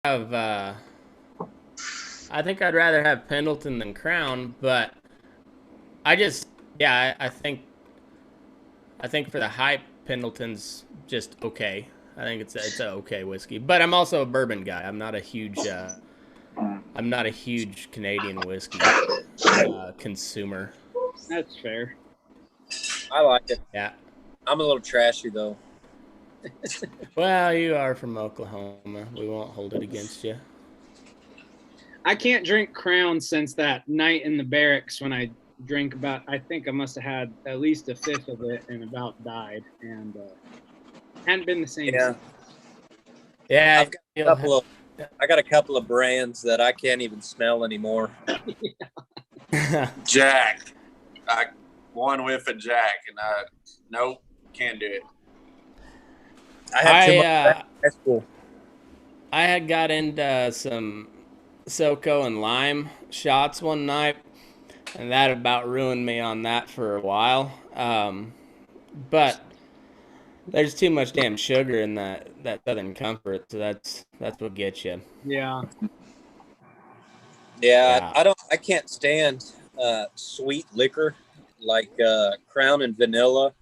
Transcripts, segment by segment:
have. I think I'd rather have Pendleton than Crown, but I just, yeah, I think for the hype, Pendleton's just okay. I think it's a okay whiskey, but I'm also a bourbon guy. I'm not a huge Canadian whiskey consumer. That's fair. I like it. Yeah. I'm a little trashy though. Well, you are from Oklahoma. We won't hold it against you. I can't drink Crown since that night in the barracks when I drank about. I think I must have had at least a fifth of it and about died, and hadn't been the same. Yeah. Since. Yeah. I got a couple of brands that I can't even smell anymore. Jack. One whiff of Jack, and nope, can't do it. I had too much high school. I had got into some SoCo and lime shots one night, and that about ruined me on that for a while. But there's too much damn sugar in that Southern Comfort, so that's what gets you. Yeah. Yeah. I can't stand sweet liquor like Crown and Vanilla,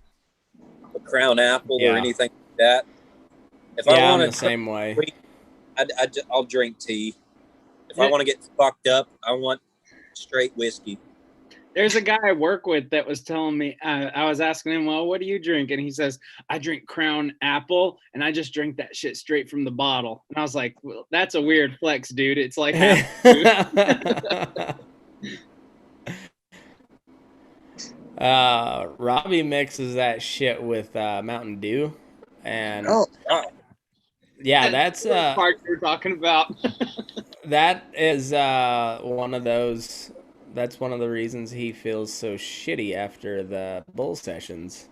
or Crown Apple, or anything like that. If I want I'm the same way. Sweet, I'll drink tea. If I want to get fucked up, I want straight whiskey. There's a guy I work with that was telling me, I was asking him, well, what do you drink? And he says, I drink Crown Apple, and I just drink that shit straight from the bottle. And I was like, well, that's a weird flex, dude. It's like Robbie mixes that shit with Mountain Dew, and yeah, that's the part you're talking about. That is one of those. That's one of the reasons he feels so shitty after the bull sessions.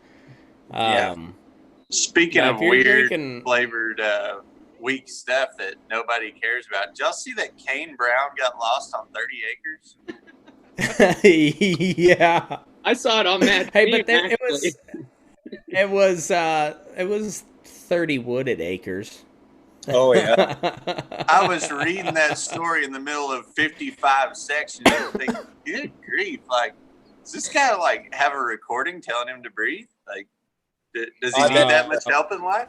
Speaking of weird flavored weak stuff that nobody cares about, did y'all see that Kane Brown got lost on 30 acres? Yeah, I saw it on that. Hey, but it was 30 wooded acres. Oh yeah. I was reading that story in the middle of 55 sections and thinking, good grief, like, does this guy like have a recording telling him to breathe? Like, does he need that much help in life?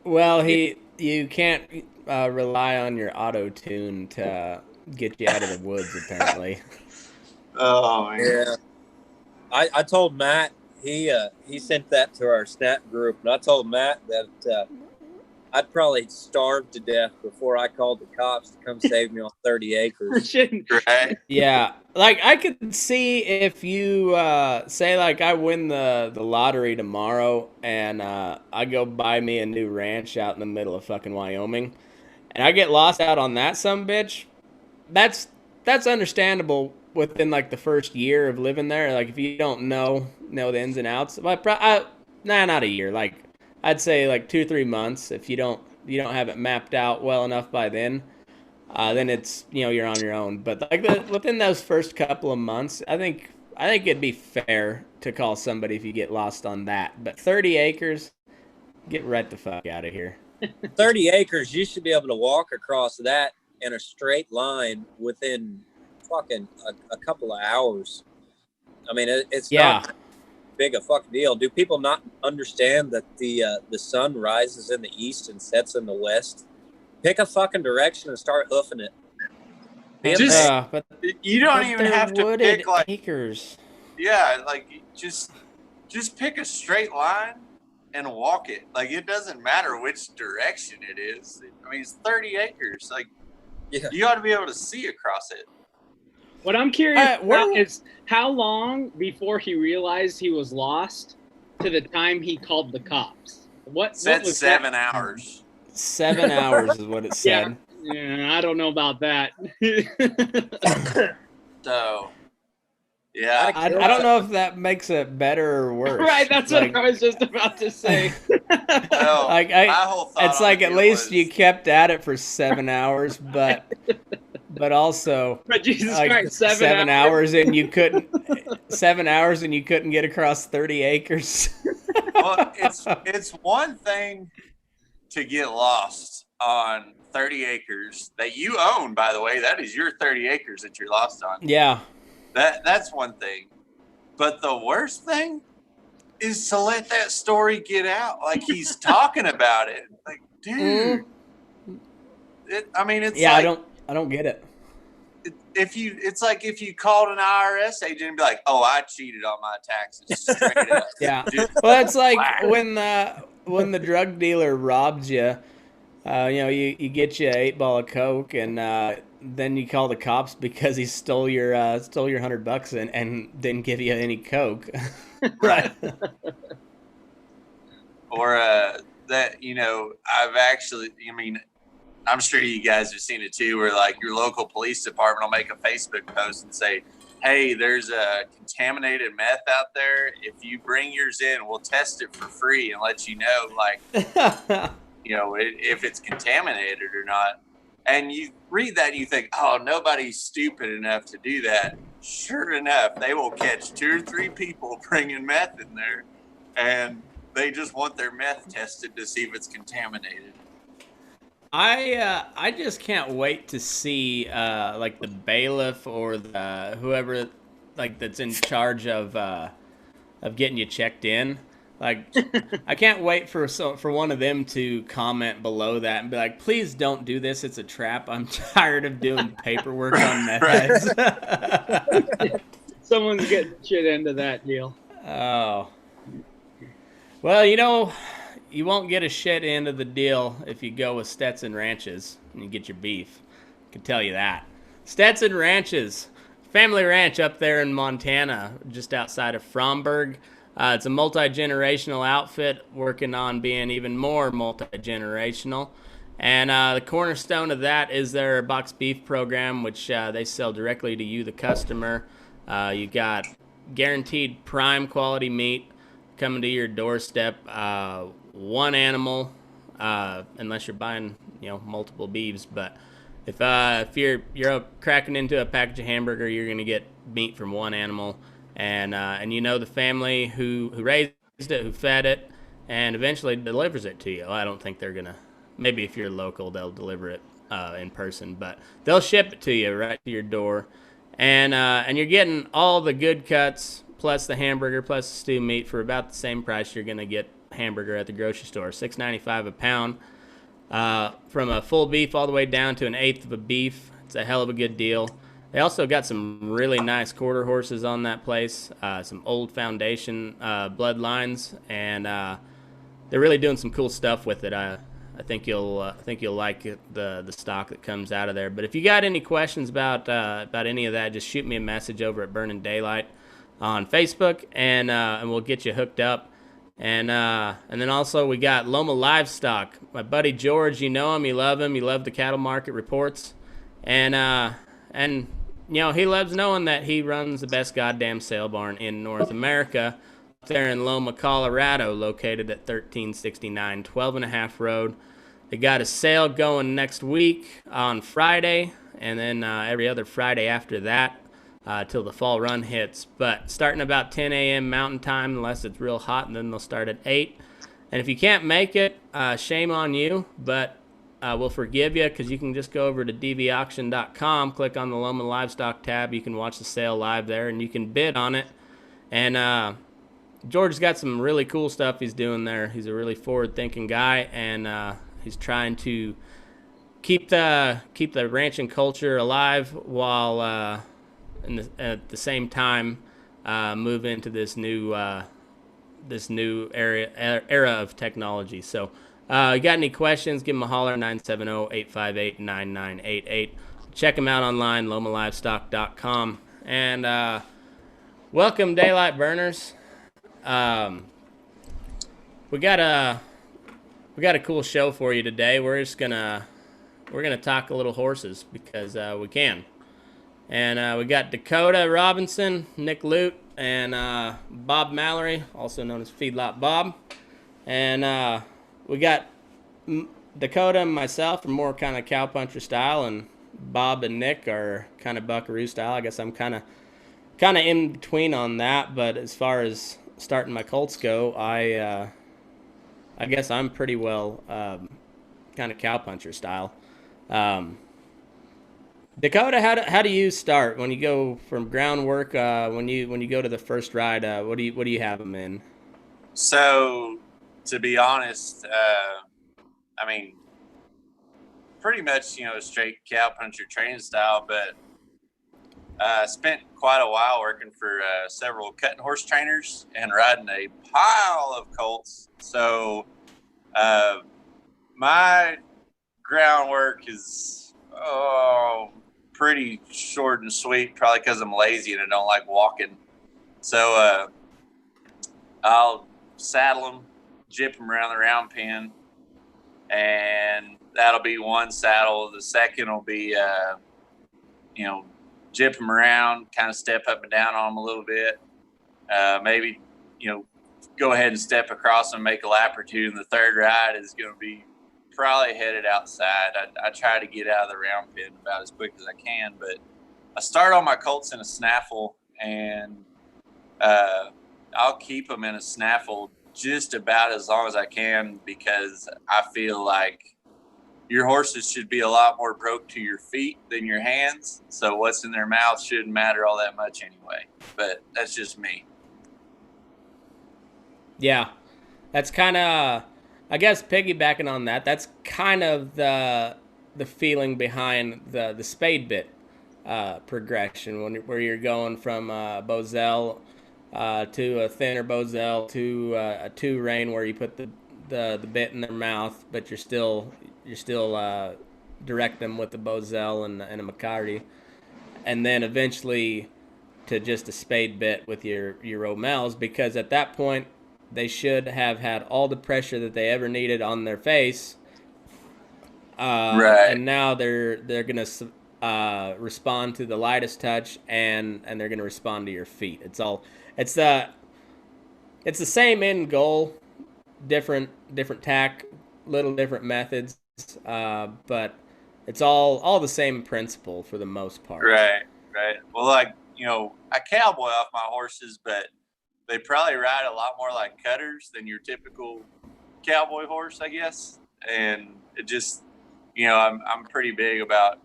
Well, you can't rely on your auto tune to get you out of the woods, apparently. Oh man. Yeah. I told Matt, he sent that to our snap group, and I told Matt that I'd probably starve to death before I called the cops to come save me on 30 acres. Right? Yeah, like I could see if you say like I win the lottery tomorrow and I go buy me a new ranch out in the middle of fucking Wyoming, and I get lost out on that sumbitch. That's understandable within like the first year of living there. Like if you don't know the ins and outs, but not a year. Like I'd say like 2-3 months. If you don't have it mapped out well enough by then it's you're on your own. But like within those first couple of months, I think it'd be fair to call somebody if you get lost on that. But 30 acres, get right the fuck out of here. 30 acres, you should be able to walk across that in a straight line within fucking a couple of hours. I mean, it's not big a fucking deal. Do people not understand that the sun rises in the east and sets in the west? Pick a fucking direction and start hoofing it. But you don't even have to pick like acres. Yeah, like just pick a straight line and walk it. Like it doesn't matter which direction it is. I mean, it's 30 acres. Like you ought to be able to see across it. What I'm curious about is how long before he realized he was lost to the time he called the cops. What was 7 hours. 7 hours is what it said. Yeah, I don't know about that. So, yeah. I don't know if that makes it better or worse. Right, that's what I was just about to say. Well, like my whole thought it's like at least was... you kept at it for 7 hours, but also Jesus like Christ, 7 hours and you couldn't 7 hours and you couldn't get across 30 acres. Well, it's one thing to get lost on 30 acres that you own, by the way. That is your 30 acres that you're lost on. Yeah. That's one thing. But the worst thing is to let that story get out. Like, he's talking about it. Like, dude. It's yeah, like, I don't get it. It's like if you called an IRS agent and be like, "Oh, I cheated on my taxes," straight up. Yeah. Well, it's like when the drug dealer robs you. You get you an 8 ball of coke, and then you call the cops because he stole your $100 and didn't give you any coke. Right. Or that I've actually. I'm sure you guys have seen it too, where like your local police department will make a Facebook post and say, "Hey, there's a contaminated meth out there. If you bring yours in, we'll test it for free and let you know, like, if it's contaminated or not." And you read that and you think, "Oh, nobody's stupid enough to do that." Sure enough, they will catch 2 or 3 people bringing meth in there, and they just want their meth tested to see if it's contaminated. I just can't wait to see like the bailiff or the whoever like that's in charge of getting you checked in. Like, I can't wait for one of them to comment below that and be like, "Please don't do this. It's a trap. I'm tired of doing paperwork on meth heads." Someone's getting shit into that deal. Oh. Well, you won't get a shit end of the deal if you go with Stetson Ranches and you get your beef. I can tell you that. Stetson Ranches, family ranch up there in Montana, just outside of Fromberg. It's a multi-generational outfit working on being even more multi-generational. And the cornerstone of that is their box beef program, which they sell directly to you, the customer. You got guaranteed prime quality meat coming to your doorstep. One animal, unless you're buying, multiple beeves. But if you're cracking into a package of hamburger, you're gonna get meat from one animal, and the family who raised it, who fed it, and eventually delivers it to you. I don't think they're gonna. Maybe if you're local, they'll deliver it in person, but they'll ship it to you right to your door, and you're getting all the good cuts plus the hamburger plus the stew meat for about the same price you're gonna get hamburger at the grocery store. $6.95 a pound, from a full beef all the way down to an eighth of a beef. It's a hell of a good deal. They also got some really nice quarter horses on that place, some old foundation bloodlines, and they're really doing some cool stuff with it. I think you'll like it, the stock that comes out of there. But if you got any questions about any of that, just shoot me a message over at Burning Daylight on Facebook, and we'll get you hooked up. And then also we got Loma Livestock. My buddy George, you know him, you love him, you love the cattle market reports, and he loves knowing that he runs the best goddamn sale barn in North America, up there in Loma, Colorado, located at 1369 12.5 Road. They got a sale going next week on Friday, and then every other Friday after that. Till the fall run hits, but starting about 10 a.m. Mountain Time, unless it's real hot, and then they'll start at 8. And if you can't make it, shame on you, but we'll forgive you, because you can just go over to dvauction.com, click on the Loma Livestock tab. You can watch the sale live there, and you can bid on it. And George's got some really cool stuff he's doing there. He's a really forward-thinking guy, and he's trying to keep the ranching culture alive while at the same time move into this new era of technology. So you got any questions, give them a holler, 970-858-9988. Check them out online, lomalivestock.com. And welcome, Daylight Burners. We got a cool show for you today. We're gonna talk a little horses because we can. And we got Dakota Robinson, Nick Lute, and Bob Mallory, also known as Feedlot Bob. And we got Dakota and myself are more kind of cowpuncher style, and Bob and Nick are kind of buckaroo style. I guess I'm kind of in between on that. But as far as starting my Colts go, I guess I'm pretty well kind of cowpuncher style. Dakota, how do you start when you go from groundwork? When you go to the first ride, what do you have them in? So, to be honest, I mean, pretty much straight cowpuncher training style, but I spent quite a while working for several cutting horse trainers and riding a pile of colts. So my groundwork is pretty short and sweet, probably because I'm lazy and I don't like walking. So I'll saddle them, jip them around the round pen, and that'll be one saddle. The second will be, jip them around, kind of step up and down on them a little bit. Maybe, go ahead and step across and make a lap or two. And the third ride is going to be probably headed outside. I try to get out of the round pen about as quick as I can, but I start on my colts in a snaffle, and I'll keep them in a snaffle just about as long as I can, because I feel like your horses should be a lot more broke to your feet than your hands. So what's in their mouth shouldn't matter all that much anyway. But that's just me. Yeah, that's kind of, I guess, piggybacking on that. That's kind of the feeling behind the spade bit progression, where you're going from Bozell to a thinner Bozell to a 2-rein where you put the bit in their mouth, but you're still direct them with the Bozell and a McCarty, and then eventually to just a spade bit with your Romels, because at that point they should have had all the pressure that they ever needed on their face, right. And now they're gonna respond to the lightest touch, and they're gonna respond to your feet. It's the same end goal, different tack, little different methods, but it's all the same principle for the most part. Right. Well, I cowboy off my horses, but they probably ride a lot more like cutters than your typical cowboy horse, I guess. And it just, I'm pretty big about,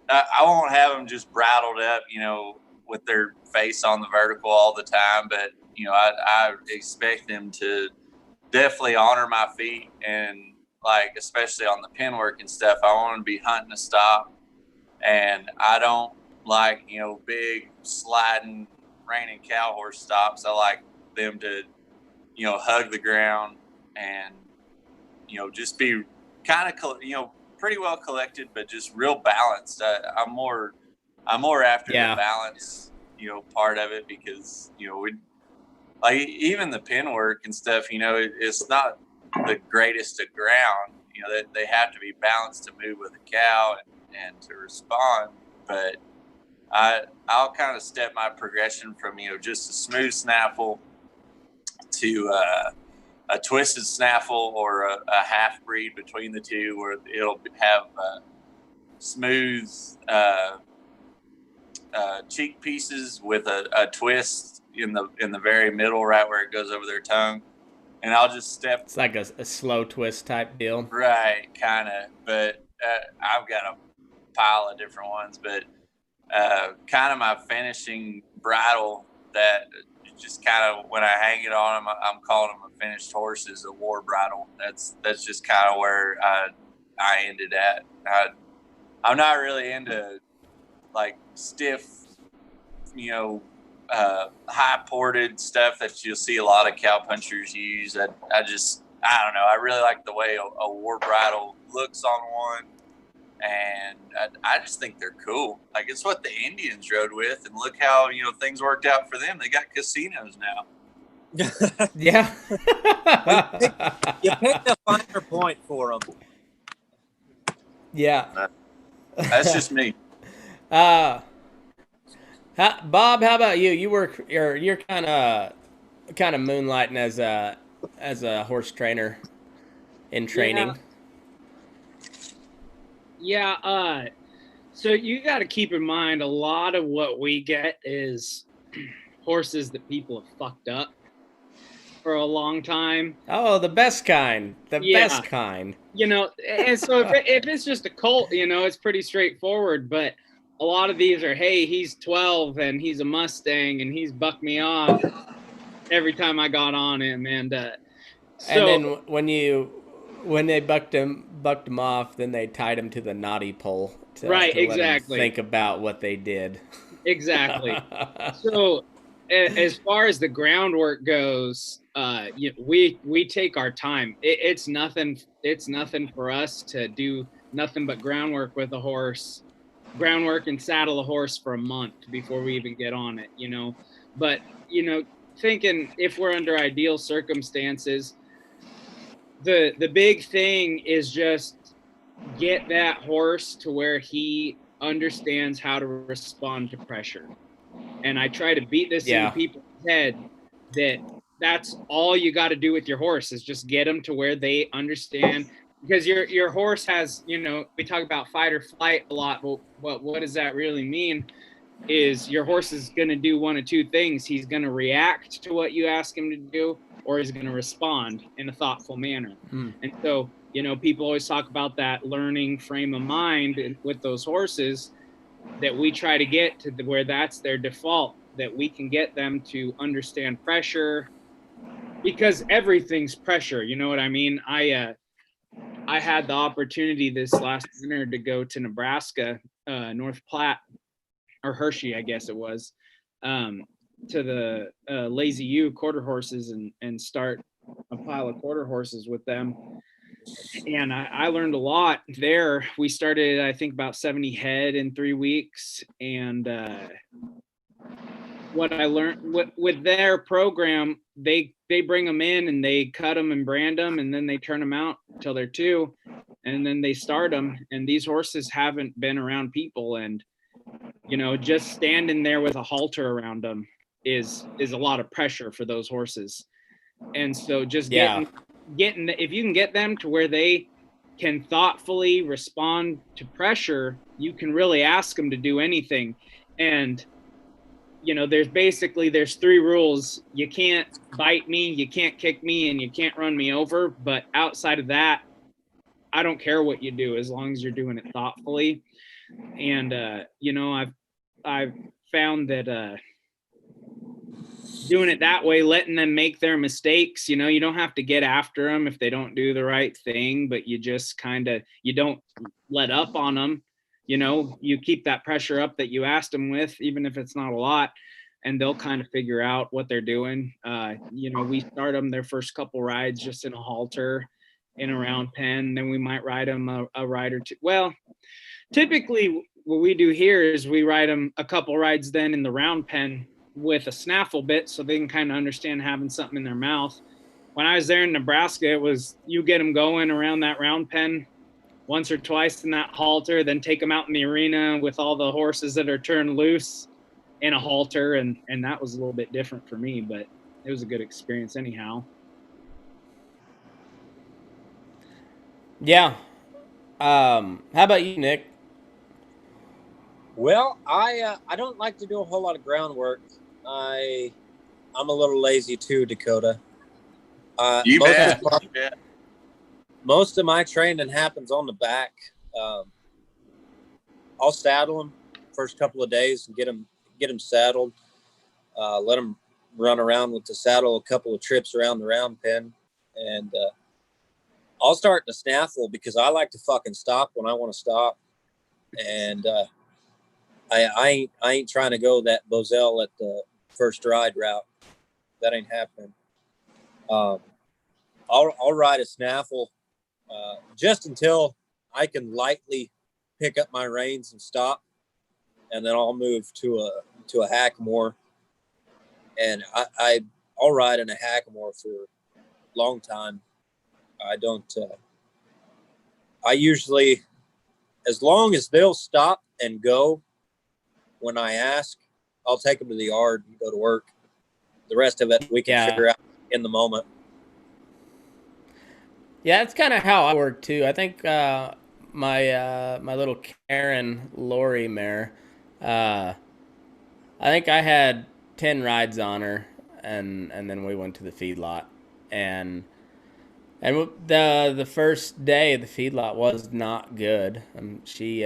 I won't have them just bridled up, with their face on the vertical all the time, but I expect them to definitely honor my feet, and like especially on the pen work and stuff, I want to be hunting a stop, and I don't like big sliding reining cow horse stops. I like them to hug the ground and just be kind of pretty well collected, but just real balanced. I'm more after the balance part of it, because we like even the pen work and stuff, it's not the greatest of ground. They have to be balanced to move with a cow and to respond. But I'll kind of step my progression from just a smooth snaffle to a twisted snaffle, or a half breed between the two, where it'll have smooth cheek pieces with a twist in the very middle, right where it goes over their tongue. And I'll just step. It's like a slow twist type deal. Right, kind of. But I've got a pile of different ones. But kind of my finishing bridle, that just kind of when I hang it on them, I'm calling them a finished horse, is a war bridle. That's just kind of where I ended at. I'm not really into like stiff, high ported stuff that you'll see a lot of cowpunchers use. I don't know. I really like the way a war bridle looks on one, and I just think they're cool. Like, it's what the Indians rode with, and look how things worked out for them. They got casinos now. Yeah. You picked a finer point for them. Yeah. That's just me. Bob, how about you? You're kind of moonlighting as a horse trainer in training. Yeah. So you got to keep in mind, a lot of what we get is horses that people have fucked up, for a long time. Oh, the best kind. The best kind. And so if it's just a colt, it's pretty straightforward. But a lot of these are, hey, he's 12 and he's a Mustang and he's bucked me off every time I got on him. And then when they bucked him off, then they tied him to the naughty pole to let him think about what they did. Exactly. So as far as the groundwork goes, we take our time. It's nothing for us to do nothing but groundwork with a horse, groundwork and saddle a horse for a month before we even get on it, But, thinking if we're under ideal circumstances, the big thing is just get that horse to where he understands how to respond to pressure. And I try to beat this into people's head that's all you got to do with your horse is just get them to where they understand, because your horse has, we talk about fight or flight a lot, but what does that really mean? Is your horse is going to do one of two things. He's going to react to what you ask him to do, or he's going to respond in a thoughtful manner. And so, people always talk about that learning frame of mind with those horses, that we try to get to where that's their default, that we can get them to understand pressure, because everything's pressure. You know what I mean? I had the opportunity this last winter to go to Nebraska, North Platte, or Hershey, I guess it was, to the Lazy U quarter horses and start a pile of quarter horses with them. And I learned a lot there. We started, I think, about 70 head in 3 weeks. And what I learned with their program, they bring them in and they cut them and brand them, and then they turn them out till they're 2, and then they start them. And these horses haven't been around people, and just standing there with a halter around them is a lot of pressure for those horses. And so just getting if you can get them to where they can thoughtfully respond to pressure, you can really ask them to do anything. And there's 3 rules. You can't bite me, you can't kick me, and you can't run me over. But outside of that, I don't care what you do, as long as you're doing it thoughtfully. And I've found that doing it that way, letting them make their mistakes, you don't have to get after them if they don't do the right thing, but you just you don't let up on them. You keep that pressure up that you asked them with, even if it's not a lot, and they'll kind of figure out what they're doing. We start them their first couple rides just in a halter in a round pen, then we might ride them a ride or two. Well, typically what we do here is we ride them a couple rides then in the round pen with a snaffle bit, so they can kind of understand having something in their mouth. When I was there in Nebraska, it was you get them going around that round pen once or twice in that halter, then take them out in the arena with all the horses that are turned loose in a halter, and that was a little bit different for me, but it was a good experience anyhow. Yeah. How about you, Nick? Well, I don't like to do a whole lot of groundwork. I'm a little lazy too, Dakota. You bet. Most of my training happens on the back. I'll saddle them first couple of days and get them saddled. Let them run around with the saddle a couple of trips around the round pen, and I'll start in the snaffle because I like to fucking stop when I want to stop, and I ain't trying to go that Bozell at the first ride route. That ain't happening. I'll ride a snaffle just until I can lightly pick up my reins and stop, and then I'll move to a hackamore, and I'll ride in a hackamore for a long time. I don't. I usually, as long as they'll stop and go when I ask, I'll take them to the yard and go to work. The rest of it we can figure out in the moment. Yeah, that's kind of how I work too. I think my little Karen Lori mare, I think I had 10 rides on her, and then we went to the feedlot. and the first day the feedlot was not good. She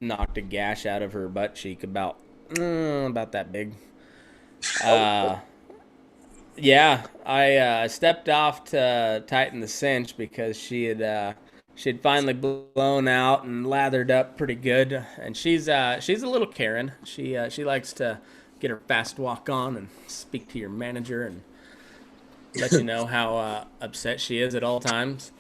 knocked a gash out of her butt cheek about that big. Yeah, I stepped off to tighten the cinch because she had finally blown out and lathered up pretty good, and she's a little Karen. She likes to get her fast walk on and speak to your manager and let you know how upset she is at all times.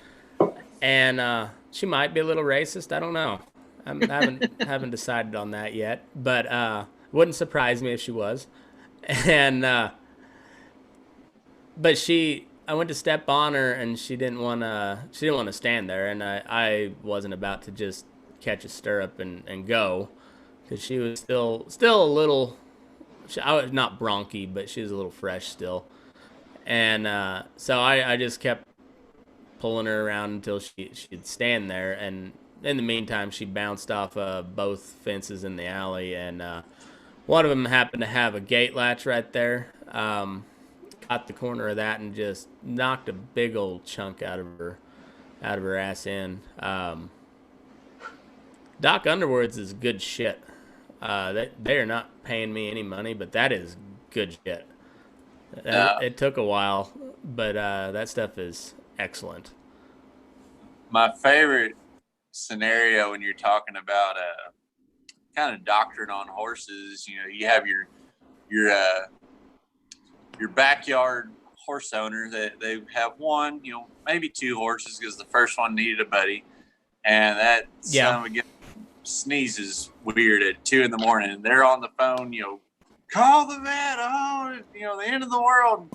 And she might be a little racist. I don't know. I haven't decided on that yet, but wouldn't surprise me if she was. And but I went to step on her, and she didn't want to stand there, and I wasn't about to just catch a stirrup and go, because she was still a little. I was not bronky, but she was a little fresh still, and so I just kept pulling her around until she'd stand there, and in the meantime she bounced off both fences in the alley, and one of them happened to have a gate latch right there. Caught the corner of that and just knocked a big old chunk out of her ass end. Doc Underwood's is good shit. They are not paying me any money, but that is good shit. It took a while, but that stuff is excellent. My favorite scenario when you're talking about kind of doctrine on horses, you have your backyard horse owner that they have one, maybe two horses because the first one needed a buddy, and that son of a gun sneezes weird at 2 a.m. and they're on the phone, call the vet, the end of the world.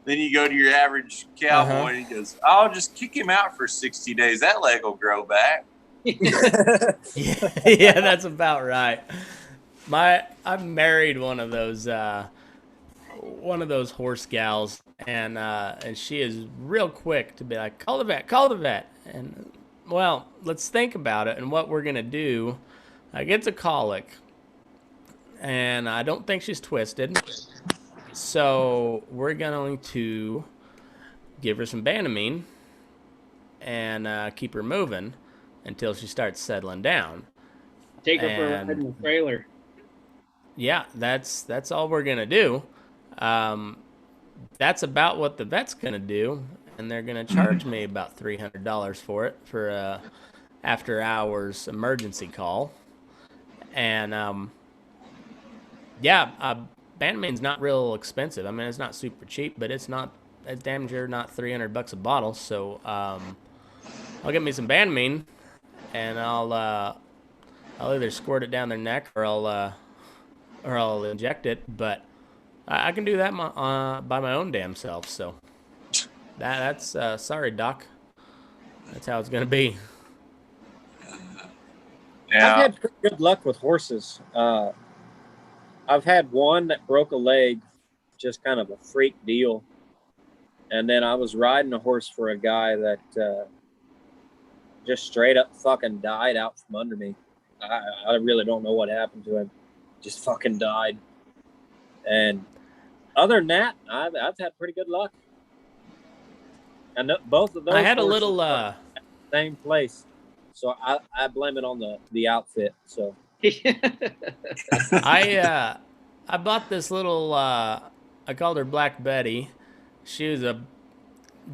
Then you go to your average cowboy and he goes, just kick him out for 60 days. That leg will grow back. Yeah, that's about right. I married one of those horse gals, and she is real quick to be like, call the vet. And well, let's think about it. And what we're gonna do, gets a colic, and I don't think she's twisted, so we're going to give her some Banamine and keep her moving until she starts settling down. Take her for a ride in the trailer. Yeah, that's all we're gonna do. That's about what the vet's gonna do, and they're gonna charge me about $300 for it for a after hours emergency call. And Banamine's not real expensive. I mean, it's not super cheap, but it's damn sure not $300 a bottle. So I'll get me some Banamine, and I'll either squirt it down their neck or I'll inject it. But I can do that by my own damn self. So that's sorry, Doc. That's how it's gonna be. Yeah. I've had pretty good luck with horses. I've had one that broke a leg, just kind of a freak deal. And then I was riding a horse for a guy that just straight up fucking died out from under me. I really don't know what happened to him. Just fucking died. And other than that, I've had pretty good luck. And both of those I had a little same place. So I blame it on the outfit. So I bought this little I called her Black Betty. She was a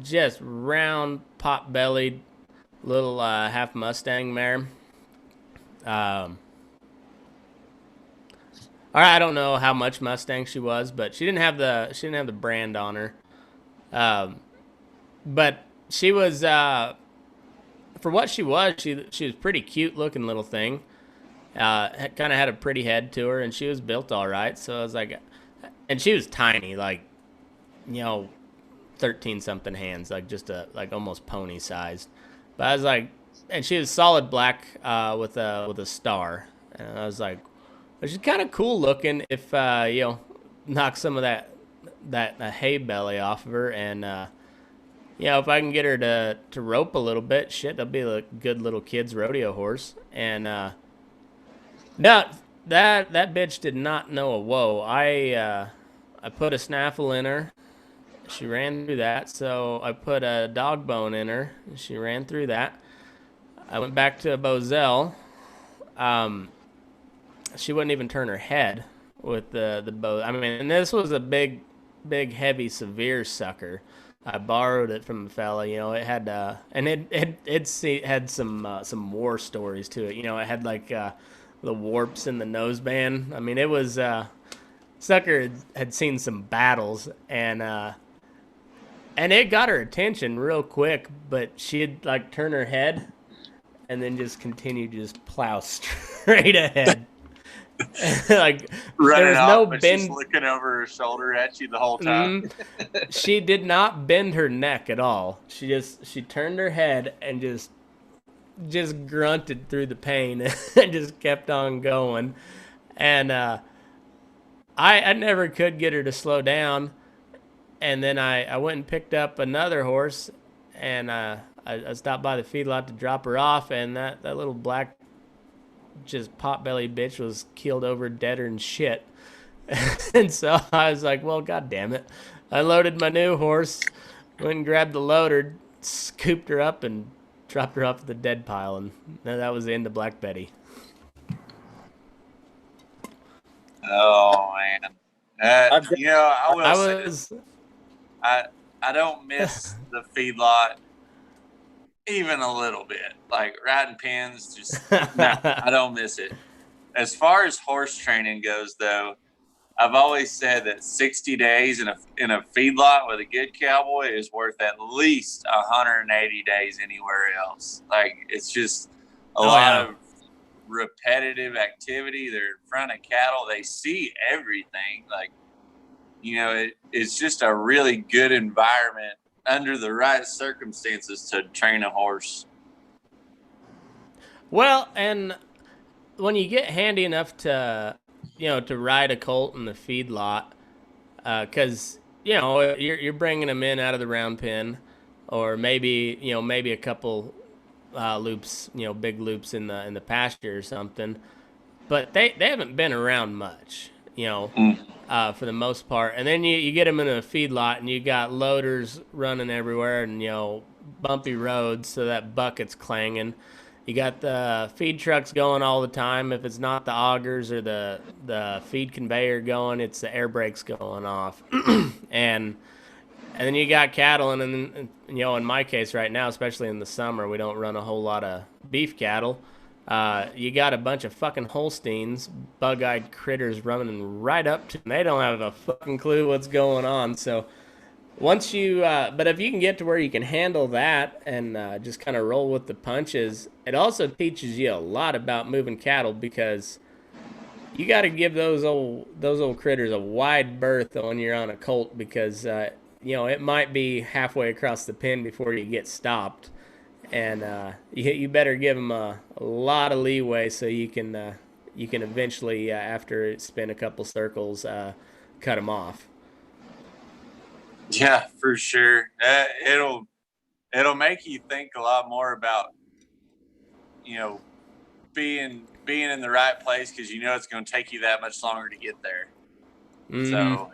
just round, pot-bellied little half Mustang mare. I don't know how much Mustang she was, but she didn't have the brand on her. But she was for what she was pretty cute looking little thing. Kind of had a pretty head to her, and she was built all right. So I was like, and she was tiny, like 13 something hands, like just like almost pony sized. But I was like, and she was solid black with a star, and I was like, well, she's kind of cool looking if knock some of that hay belly off of her, and if I can get her to rope a little bit, shit, that'll be a good little kid's rodeo horse. And no, that bitch did not know a woe. I put a snaffle in her, She ran through that, so I put a dog bone in her. She ran through that. I went back to Bozell. She wouldn't even turn her head with the bow. I mean, and this was a big, heavy, severe sucker. I borrowed it from a fella. It had and it had some war stories to it. It had like the warps in the noseband. I mean, it was sucker had seen some battles, and it got her attention real quick. But she'd like turn her head, and then just continue to just plow straight ahead. Like running there was off, no but bend. she's looking over her shoulder at you the whole time. She did not bend her neck at all. She turned her head and just grunted through the pain and just kept on going. And I never could get her to slow down. And then I went and picked up another horse, and I stopped by the feedlot to drop her off, and that little black just pot-bellied bitch was keeled over deader than shit. And so I was like, well, god damn it. I loaded my new horse, went and grabbed the loader, scooped her up, and dropped her off at the dead pile, and that was the end of Black Betty. Oh man, I don't miss the feedlot even a little bit. Like riding pins, just I don't miss it. As far as horse training goes, though, I've always said that 60 days in a feedlot with a good cowboy is worth at least 180 days anywhere else. Like it's just a lot of repetitive activity. They're in front of cattle. They see everything. Like, it's just a really good environment under the right circumstances to train a horse. Well, and when you get handy enough to ride a colt in the feedlot, because you're bringing them in out of the round pen, or maybe a couple loops, big loops in the pasture or something, but they haven't been around much, for the most part. And then you get them in a feedlot, and you got loaders running everywhere, and bumpy roads, so that bucket's clanging. You got the feed trucks going all the time. If it's not the augers or the feed conveyor going, it's the air brakes going off. and then you got cattle, and then in my case right now, especially in the summer, we don't run a whole lot of beef cattle. You got a bunch of fucking Holsteins, bug-eyed critters running right up to them. They don't have a fucking clue what's going on. So once you, but if you can get to where you can handle that and just kind of roll with the punches, it also teaches you a lot about moving cattle, because you got to give those old critters a wide berth when you're on a colt, because it might be halfway across the pen before you get stopped, and you better give them a lot of leeway so you can eventually, after it spin a couple circles, cut them off. Yeah, for sure. It'll make you think a lot more about being in the right place, because it's going to take you that much longer to get there. Mm-hmm. So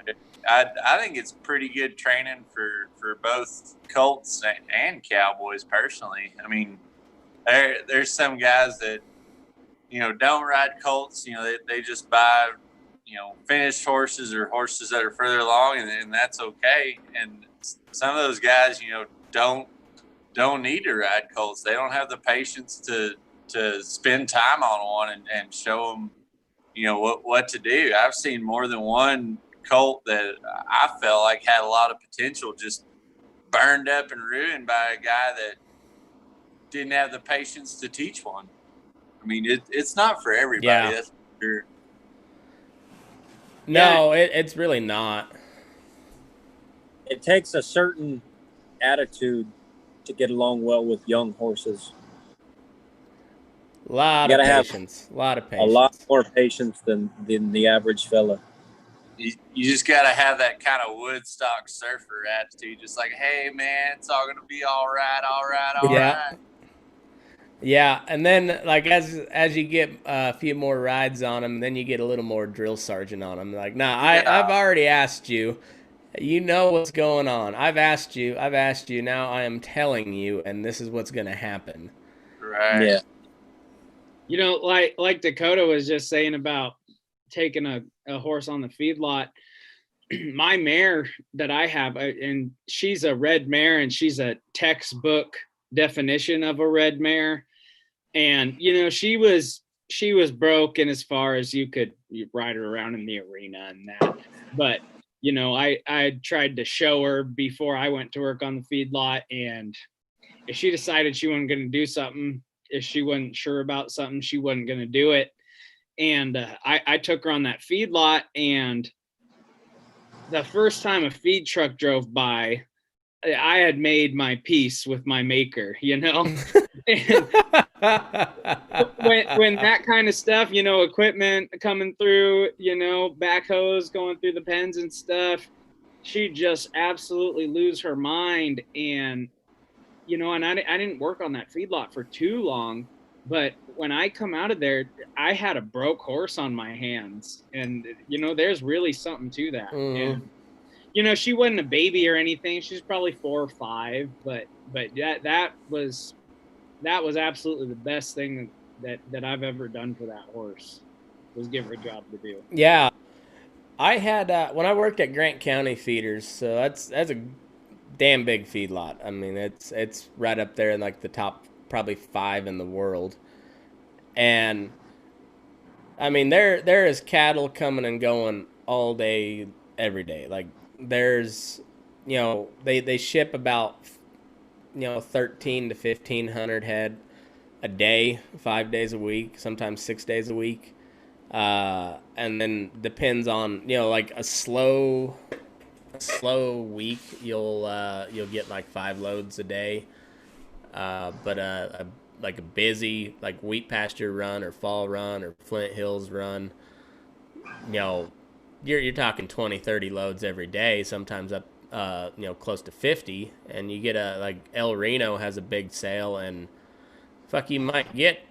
I think it's pretty good training for both colts and cowboys personally. I mean, there's some guys that don't ride colts. They just buy finished horses or horses that are further along, and that's okay. And some of those guys don't need to ride colts. They don't have the patience to spend time on one and show them what to do. I've seen more than one colt that I felt like had a lot of potential just burned up and ruined by a guy that didn't have the patience to teach one. I mean, it's not for everybody. Yeah. That's for sure. No, it's really not. It takes a certain attitude to get along well with young horses. A lot of patience. A lot more patience than the average fella. You just got to have that kind of Woodstock surfer attitude. Just like, hey, man, it's all going to be all right. Yeah, and then like as you get a few more rides on them, then you get a little more drill sergeant on them. Like, nah, I've already asked you, You know what's going on. I've asked you. Now I am telling you, and this is what's going to happen. Right. Yeah. You know, like Dakota was just saying about taking a horse on the feedlot. My mare that I have, and she's a red mare, and she's a textbook definition of a red mare. And you know, she was broken as far as you ride her around in the arena and that. But you know, I tried to show her before I went to work on the feedlot, and if she decided she wasn't going to do something, if she wasn't sure about something, she wasn't going to do it. And I took her on that feedlot, and the first time a feed truck drove by, I had made my peace with my maker, you know. And when that kind of stuff, you know, equipment coming through, you know, backhoes going through the pens and stuff, she just absolutely lose her mind. And you know, and I didn't work on that feedlot for too long, but when I come out of there, I had a broke horse on my hands, and you know, there's really something to that. And you know, she wasn't a baby or anything; she's probably 4 or 5, but that was absolutely the best thing that I've ever done for that horse, was give her a job to do. Yeah, I had when I worked at Grant County Feeders, so that's a damn big feedlot. I mean, it's right up there in like the top probably 5 in the world. And I mean, there is cattle coming and going all day, every day. Like there's, you know, they ship about, you know, 13 to 1500 head a day, 5 days a week, sometimes 6 days a week. And then depends on, you know, like a slow week, you'll get like 5 loads a day. But like a busy like wheat pasture run or fall run or Flint Hills run, you know, you're talking 20-30 loads every day, sometimes up you know, close to 50. And you get a, like El Reno has a big sale, and fuck, you might get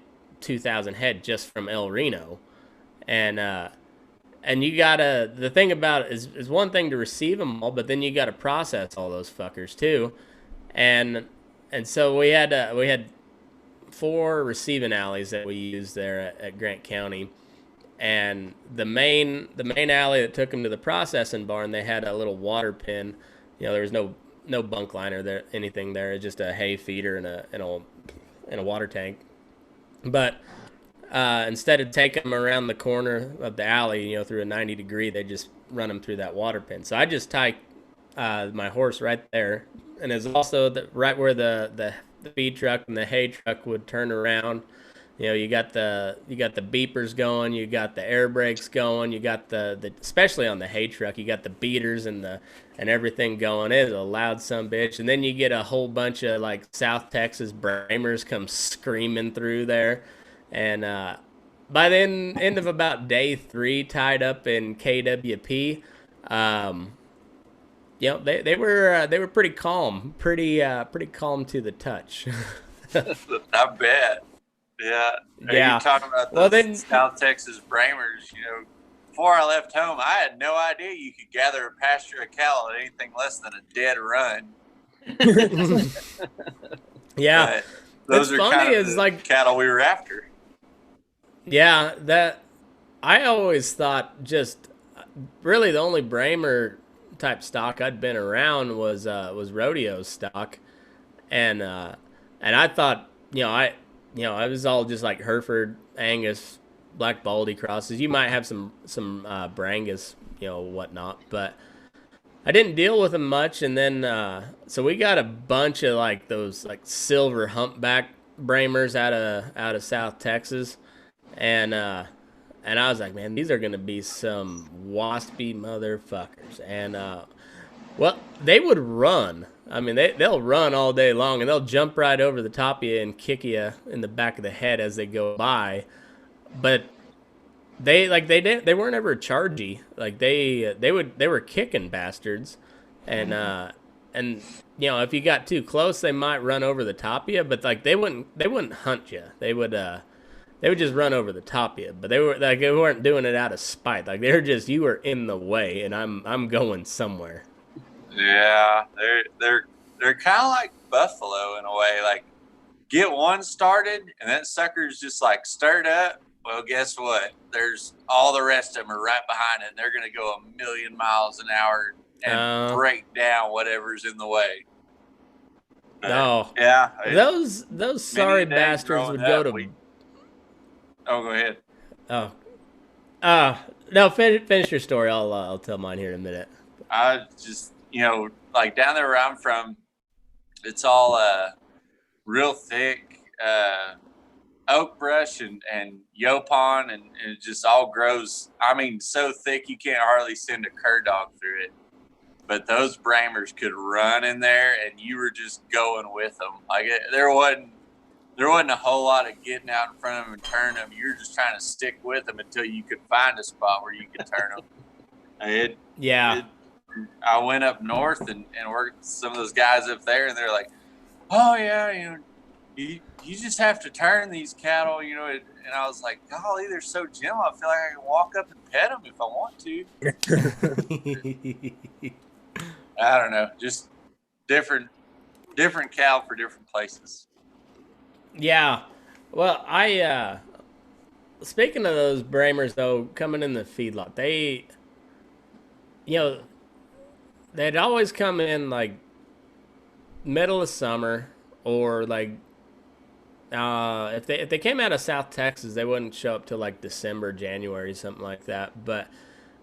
2,000 head just from El Reno. And you gotta, the thing about it is one thing to receive them all, but then you gotta process all those fuckers too. And so we had 4 receiving alleys that we used there at Grant County. And the main alley that took them to the processing barn, they had a little water pen. You know, there was no bunk liner there, anything there. It's just a hay feeder and a water tank. But instead of taking them around the corner of the alley, you know, through a 90-degree, they just run them through that water pen. So I just tie my horse right there, and it's also right where the feed truck and the hay truck would turn around. You know, you got the beepers going, you got the air brakes going, you got the especially on the hay truck, you got the beaters and everything going. It's a loud son bitch. And then you get a whole bunch of like South Texas Bramers come screaming through there. And by the end of about day 3, tied up in KWP, you know, they were pretty calm, pretty calm to the touch. I bet. Yeah. Yeah. You talking about the South Texas Bramers? You know, before I left home, I had no idea you could gather a pasture of cattle at anything less than a dead run. Yeah. But those are kind of the cattle we were after. Yeah, that I always thought just really the only Bramer type stock I'd been around was rodeo stock, and I thought, I was all just like Hereford, Angus, Black Baldy crosses. You might have some Brangus, whatnot, but I didn't deal with them much. And then so we got a bunch of like those like silver humpback Bramers out of South Texas, and I was like, man, these are gonna be some waspy motherfuckers. And well, they would run. I mean, they'll run all day long, and they'll jump right over the top of you and kick you in the back of the head as they go by. But they weren't ever chargy. Like they were kicking bastards, and if you got too close, they might run over the top of you. But like they wouldn't hunt you. They would just run over the top of you. But they weren't doing it out of spite. Like they were just, you were in the way, and I'm going somewhere. Yeah, they're kind of like buffalo in a way. Like, get one started, and that sucker's just like stirred up. Well, guess what? There's all the rest of them are right behind it. And they're going to go 1,000,000 miles an hour and break down whatever's in the way. No, yeah, those sorry bastards would go to. Oh, go ahead. No, finish your story. I'll tell mine here in a minute. I just, like down there where I'm from, it's all real thick oak brush and yopon, and it just all grows. I mean, so thick you can't hardly send a cur dog through it. But those Bramers could run in there, and you were just going with them. Like there wasn't a whole lot of getting out in front of them and turning them. You were just trying to stick with them until you could find a spot where you could turn them. I went up north and worked with some of those guys up there, and they're like, "Oh yeah, you just have to turn these cattle, And I was like, "Golly, they're so gentle. I feel like I can walk up and pet them if I want to." I don't know, just different cattle for different places. Yeah, well, speaking of those Bramers though, coming in the feedlot, they'd always come in like middle of summer, or like if they came out of South Texas, they wouldn't show up till like December, January, something like that. But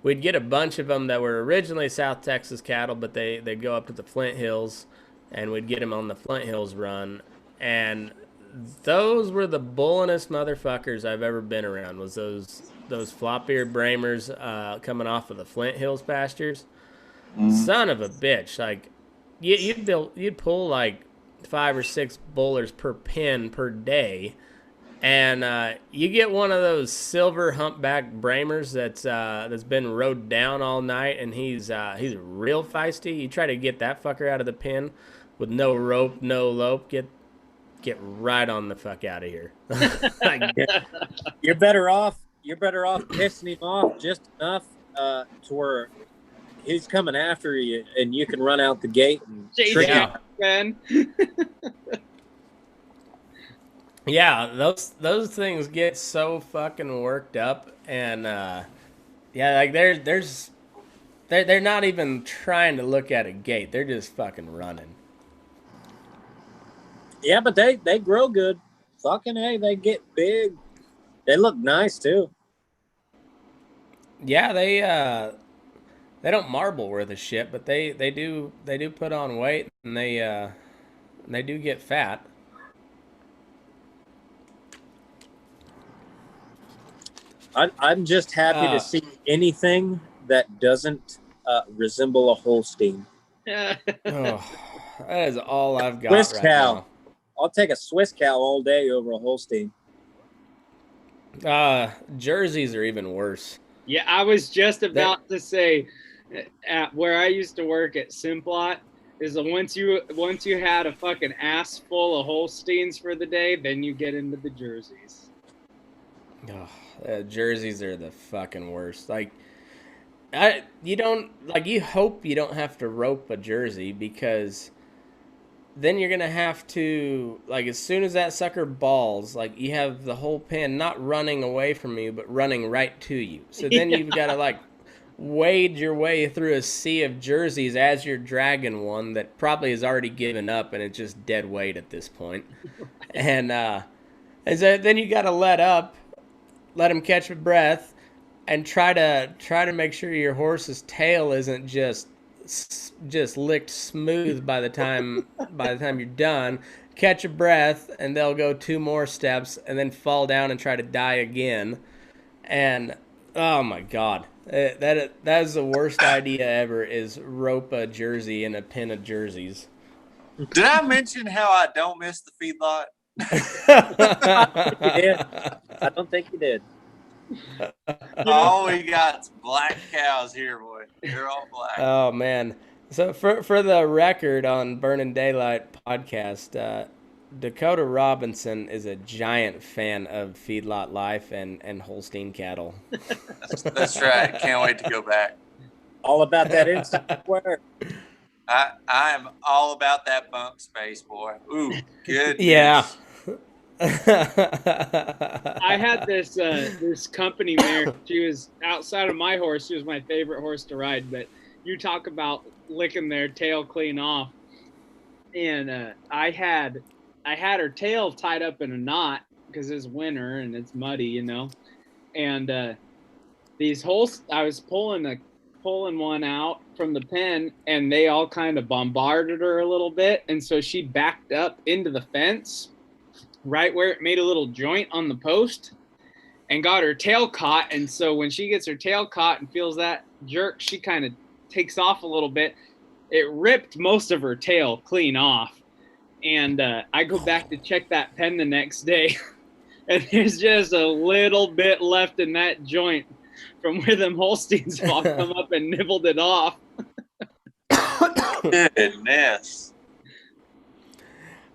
we'd get a bunch of them that were originally South Texas cattle, but they'd go up to the Flint Hills, and we'd get them on the Flint Hills run. And those were the bullingest motherfuckers I've ever been around, was those flop-eared Bramers coming off of the Flint Hills pastures. Son of a bitch. Like, you'd pull like 5 or 6 bullers per pen per day. And you get one of those silver humpback Bramers that's been rode down all night, and he's real feisty. You try to get that fucker out of the pen with no rope, no lope. Get right on the fuck out of here. You're better off pissing him off just enough to where he's coming after you, and you can run out the gate and trick him. Yeah, those things get so fucking worked up, and like they're not even trying to look at a gate. They're just fucking running. Yeah, but they grow good. Fucking hey, they get big. They look nice too. Yeah, they don't marble worth a shit, but they do put on weight, and they do get fat. I'm just happy to see anything that doesn't resemble a Holstein. That is all I've got. Swiss right cow. Now. I'll take a Swiss cow all day over a Holstein. Jerseys are even worse. Yeah, I was just about to say, at where I used to work at Simplot, is that once you had a fucking ass full of Holsteins for the day, then you get into the jerseys. Jerseys are the fucking worst. Like, you hope you don't have to rope a jersey, because then you're gonna have to, like, as soon as that sucker balls, like, you have the whole pen not running away from you, but running right to you. So then you've got to like wade your way through a sea of jerseys as you're dragging one that probably has already given up, and it's just dead weight at this point. And so then you got to let him catch a breath, and try to make sure your horse's tail isn't just licked smooth by the time you're done. Catch a breath, and they'll go 2 more steps and then fall down and try to die again. And oh my god, that is the worst idea ever, is rope a jersey in a pen of jerseys. Did I mention how I don't miss the feedlot? You did. I don't think you did. All we got's black cows here, boy. They're all black. Oh man. So for the record on Burning Daylight podcast, Dakota Robinson is a giant fan of feedlot life and Holstein cattle. That's right. Can't wait to go back. All about that inside square. I am all about that bunk space, boy. Ooh, goodness. Yeah. I had this this company mare. She was outside of my horse. She was my favorite horse to ride. But you talk about licking their tail clean off, and I had her tail tied up in a knot because it's winter and it's muddy, you know. And these holes, I was pulling one out from the pen, and they all kind of bombarded her a little bit, and so she backed up into the fence right where it made a little joint on the post and got her tail caught. And so when she gets her tail caught and feels that jerk, she kind of takes off a little bit. It ripped most of her tail clean off. And I go back to check that pen the next day, and there's just a little bit left in that joint from where them Holsteins all come up and nibbled it off. Goodness.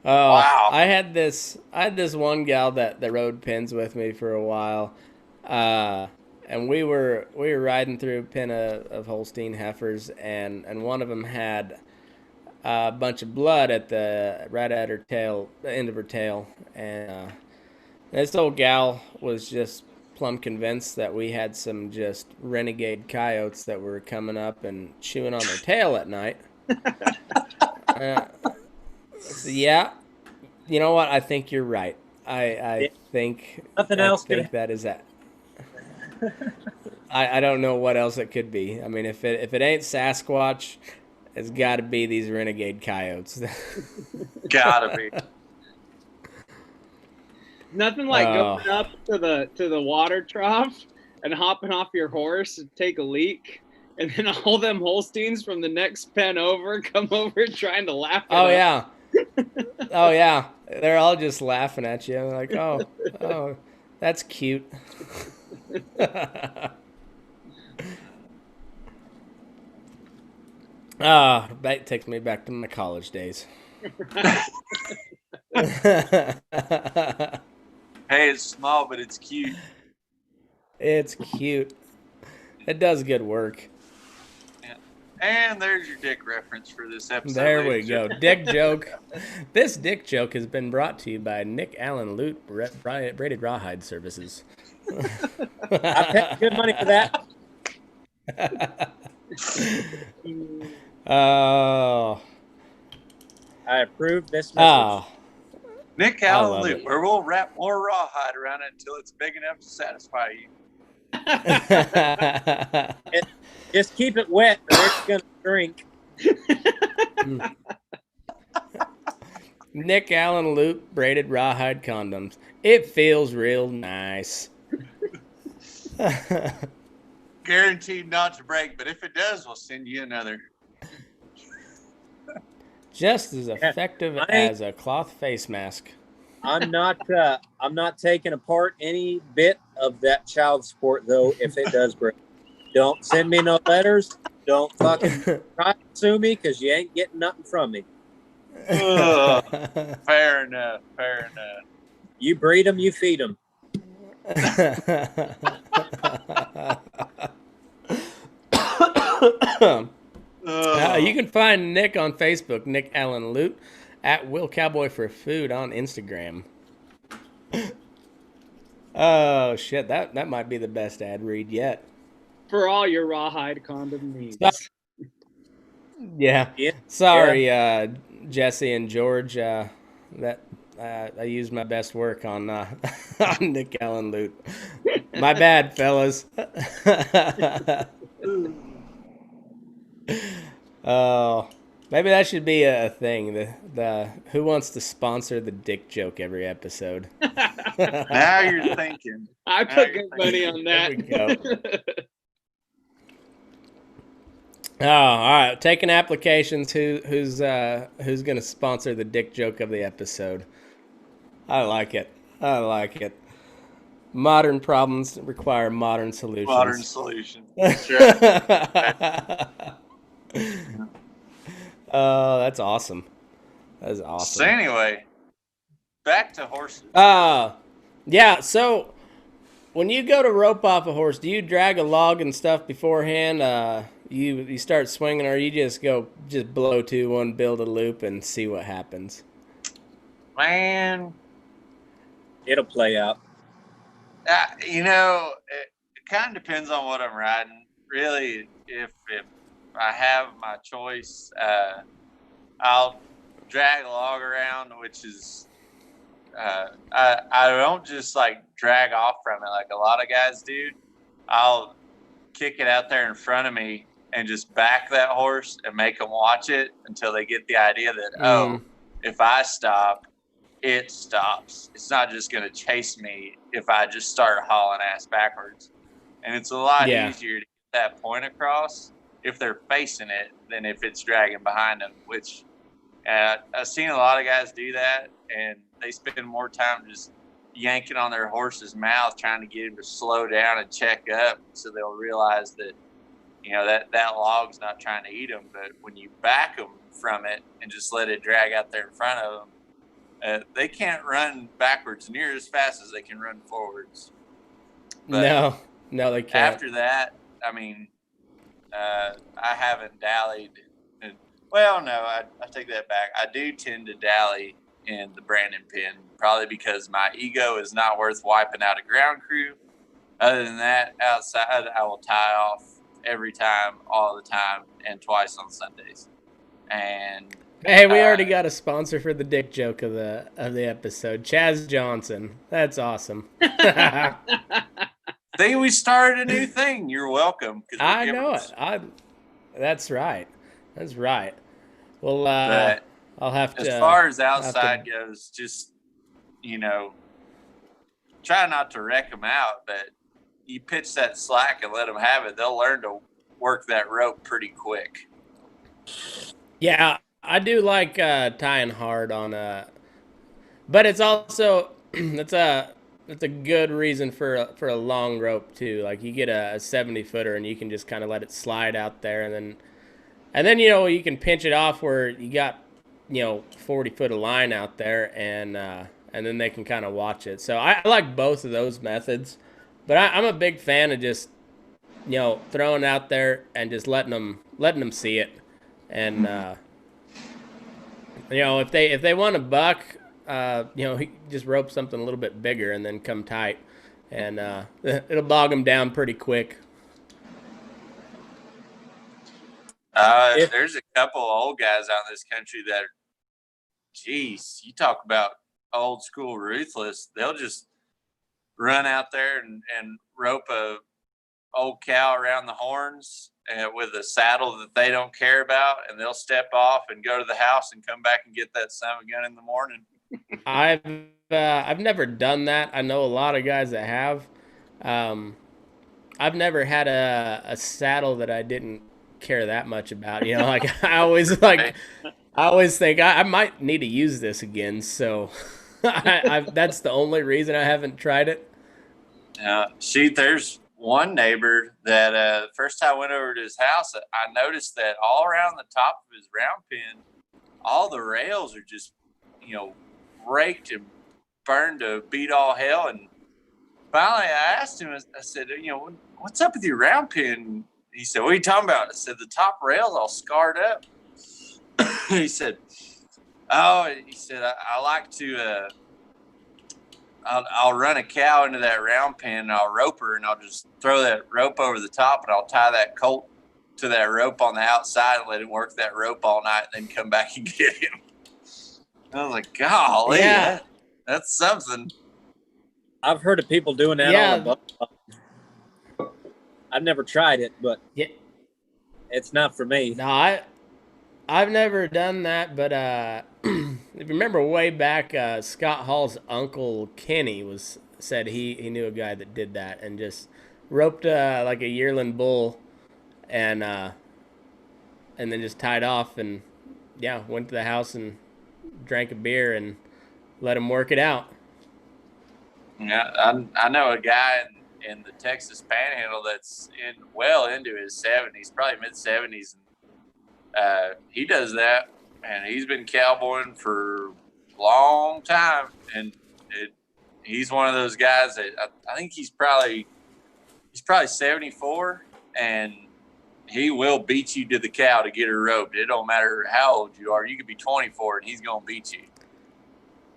Wow. I had this one gal that rode pens with me for a while, and we were riding through a pen of Holstein heifers, and one of them had a bunch of blood right at her tail, the end of her tail, and this old gal was just plumb convinced that we had some just renegade coyotes that were coming up and chewing on their tail at night. So yeah, you know what? I think you're right. I think nothing else. I think that is that. I don't know what else it could be. I mean, if it ain't Sasquatch, it's got to be these renegade coyotes. Gotta be. Nothing like going up to the water trough and hopping off your horse and take a leak, and then all them Holsteins from the next pen over come over trying to laugh at us. Yeah. Oh yeah, they're all just laughing at you. I'm like, oh, that's cute. That takes me back to my college days. Hey, it's small, but it's cute. It's cute. It does good work. And there's your dick reference for this episode. There we go. Dick joke. This dick joke has been brought to you by Nick Allen Lute Braided Rawhide Services. I paid good money for that. Oh. I approve this message. Oh. Nick Allen Lute, where we'll wrap more rawhide around it until it's big enough to satisfy you. Just keep it wet or it's going to shrink. Nick Allen Lute Braided Rawhide Condoms. It feels real nice. Guaranteed not to break, but if it does, we'll send you another. Just as effective as a cloth face mask. I'm not taking apart any bit of that child support though if it does break. Don't send me no letters. Don't fucking try to sue me because you ain't getting nothing from me. Fair enough. You breed them, you feed them. You can find Nick on Facebook, Nick Allen Lute, at Will Cowboy for Food on Instagram. Oh shit, that might be the best ad read yet. For all your rawhide condom needs. Yeah. Sorry, Jesse and George. That I used my best work on Nick Allen Lute. My bad, fellas. Oh, maybe that should be a thing. The who wants to sponsor the dick joke every episode? Now you're thinking. I put good money on that. There we go. Oh, all right. Taking applications. Who's gonna sponsor the dick joke of the episode? I like it. Modern problems require modern solutions. Modern solution. That's right. Oh, that's awesome. That's awesome. So anyway, back to horses. Yeah. So when you go to rope off a horse, do you drag a log and stuff beforehand? You start swinging, or you just blow 2-1, build a loop, and see what happens. Man, it'll play out. It kind of depends on what I'm riding. Really, if I have my choice, I'll drag a log around, which is I don't just like drag off from it like a lot of guys do. I'll kick it out there in front of me and just back that horse and make them watch it until they get the idea that if I stop, it stops. It's not just going to chase me if I just start hauling ass backwards. And it's a lot easier to get that point across if they're facing it than if it's dragging behind them, which I've seen a lot of guys do that, and they spend more time just yanking on their horse's mouth trying to get him to slow down and check up so they'll realize that, that log's not trying to eat them. But when you back them from it and just let it drag out there in front of them, they can't run backwards near as fast as they can run forwards. But no, they can't. After that, I mean, I haven't dallied. Well, no, I take that back. I do tend to dally in the Brandon pin, probably because my ego is not worth wiping out a ground crew. Other than that, outside, I will tie off every time, all the time, and twice on Sundays. And hey, we already got a sponsor for the dick joke of the episode, Chaz Johnson. That's awesome. Think we started a new thing. You're welcome. I know it. That's right. That's right. Well, I'll have to. As far as outside goes, just try not to wreck them out. But you pitch that slack and let them have it. They'll learn to work that rope pretty quick. Yeah, I do like tying hard on but it's also it's a good reason for a long rope too. Like you get a 70-footer and you can just kind of let it slide out there, and then you can pinch it off where you got 40 foot of line out there, and then they can kind of watch it. So I like both of those methods, but I'm a big fan of just throwing out there and just letting them see it, and if they want to buck, just rope something a little bit bigger and then come tight, and it'll bog them down pretty quick. There's a couple old guys out in this country that, geez, you talk about old school ruthless. They'll just run out there and rope a old cow around the horns with a saddle that they don't care about, and they'll step off and go to the house and come back and get that son of a gun in the morning. I've never done that. I know a lot of guys that have. I've never had a saddle that I didn't care that much about. Like I always think I might need to use this again. So that's the only reason I haven't tried it. There's one neighbor that first time I went over to his house, I noticed that all around the top of his round pen, all the rails are just, raked and burned to beat all hell. And finally I asked him, I said, what's up with your round pen? He said, what are you talking about? I said, the top rail's all scarred up. He said, I like to, I'll run a cow into that round pen and I'll rope her, and I'll just throw that rope over the top, and I'll tie that colt to that rope on the outside and let him work that rope all night and then come back and get him. I was like, golly, that's something. I've heard of people doing that on a boat. I've never tried it, but it's not for me. No, I've never done that, but if you remember way back, Scott Hall's uncle Kenny said he knew a guy that did that and just roped like a yearling bull, and then just tied off and went to the house and drank a beer and let him work it out. Yeah, I know a guy in the Texas Panhandle that's well into his 70s, probably mid 70s. He does that, and he's been cowboying for a long time. And he's one of those guys that I think he's probably 74, and he will beat you to the cow to get her roped. It don't matter how old you are. You could be 24 and he's gonna beat you.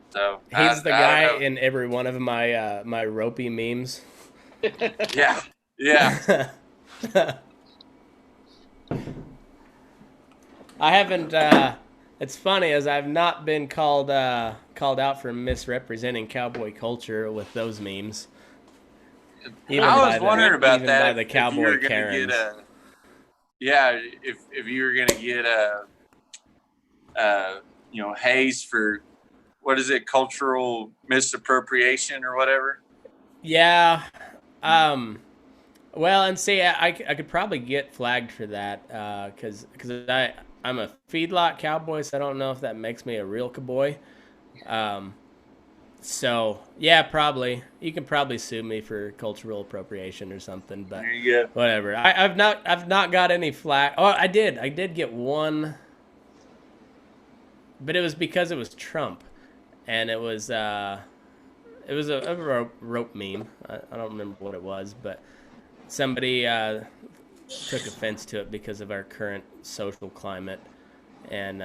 So he's the guy I in every one of my my ropey memes. Yeah, yeah. I haven't. It's funny as I've not been called out for misrepresenting cowboy culture with those memes. I was wondering about that. By the cowboy Karens. If you were gonna get Hayes for what is it, cultural misappropriation or whatever. Yeah. Well, and see, I could probably get flagged for that because I'm a feedlot cowboy, so I don't know if that makes me a real cowboy. So yeah, probably you can probably sue me for cultural appropriation or something, but there you go. Whatever. I've not got any flag. Oh, I did get one, but it was because it was Trump, and it was a rope meme. I don't remember what it was, but somebody took offense to it because of our current social climate, and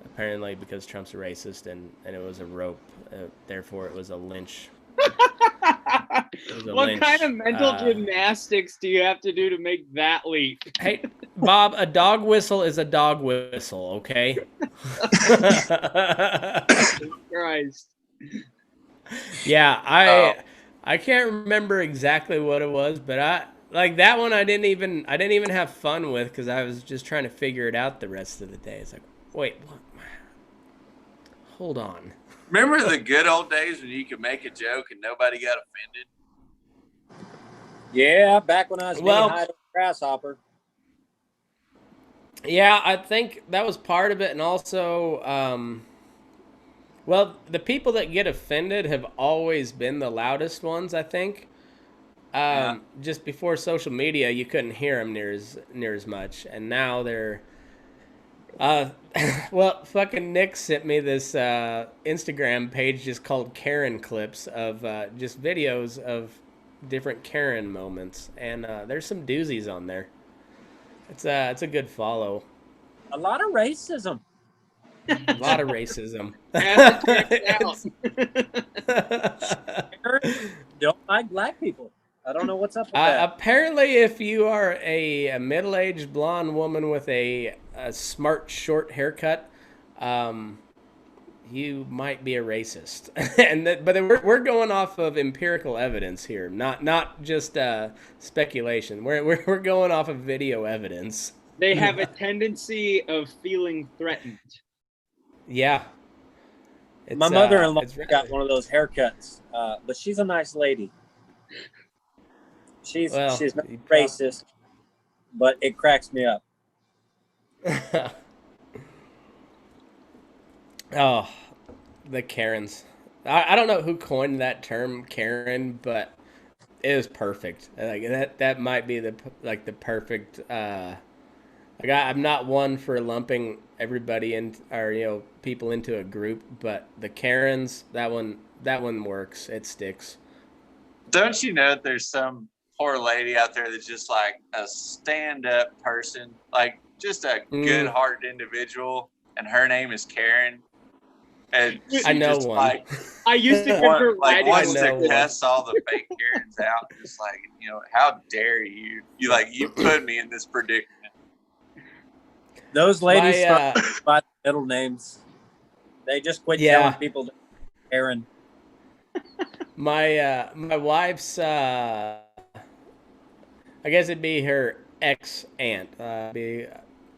apparently because Trump's a racist, and it was a rope. Therefore, it was a lynch. What kind of mental gymnastics do you have to do to make that leap? Hey, Bob, a dog whistle is a dog whistle, okay? Christ. Yeah, I can't remember exactly what it was, but that one I didn't even have fun with because I was just trying to figure it out the rest of the day. It's like, wait, what? Hold on. Remember the good old days when you could make a joke and nobody got offended? Yeah, back when I was knee-high to a grasshopper. Yeah, I think that was part of it, and also, the people that get offended have always been the loudest ones, I think. Just before social media, you couldn't hear them near as much, and now they're. Fucking Nick sent me this Instagram page just called Karen Clips of just videos of different Karen moments, and there's some doozies on there. It's a good follow. A lot of racism. A lot of racism. Don't like black people. I don't know what's up with that. Apparently, if you are a middle-aged blonde woman with a smart short haircut, you might be a racist. But we're going off of empirical evidence here, not just speculation. We're going off of video evidence. They have a tendency of feeling threatened. Yeah. My mother-in-law got one of those haircuts, but she's a nice lady. She's not racist, but it cracks me up. Oh, the Karens. I don't know who coined that term, Karen, but it was perfect. Like that might be the perfect. I'm not one for lumping everybody people into a group, but the Karens, that one works. It sticks. Don't you know that there's some poor lady out there that's just like a stand-up person, like just a good-hearted individual, and her name is Karen. And I know one. Like, I used to give her wants to cuss all the fake Karens out. Just like, how dare you? You put me in this predicament. Those ladies by middle names. They just quit telling people Karen. My wife's I guess it'd be her ex-aunt.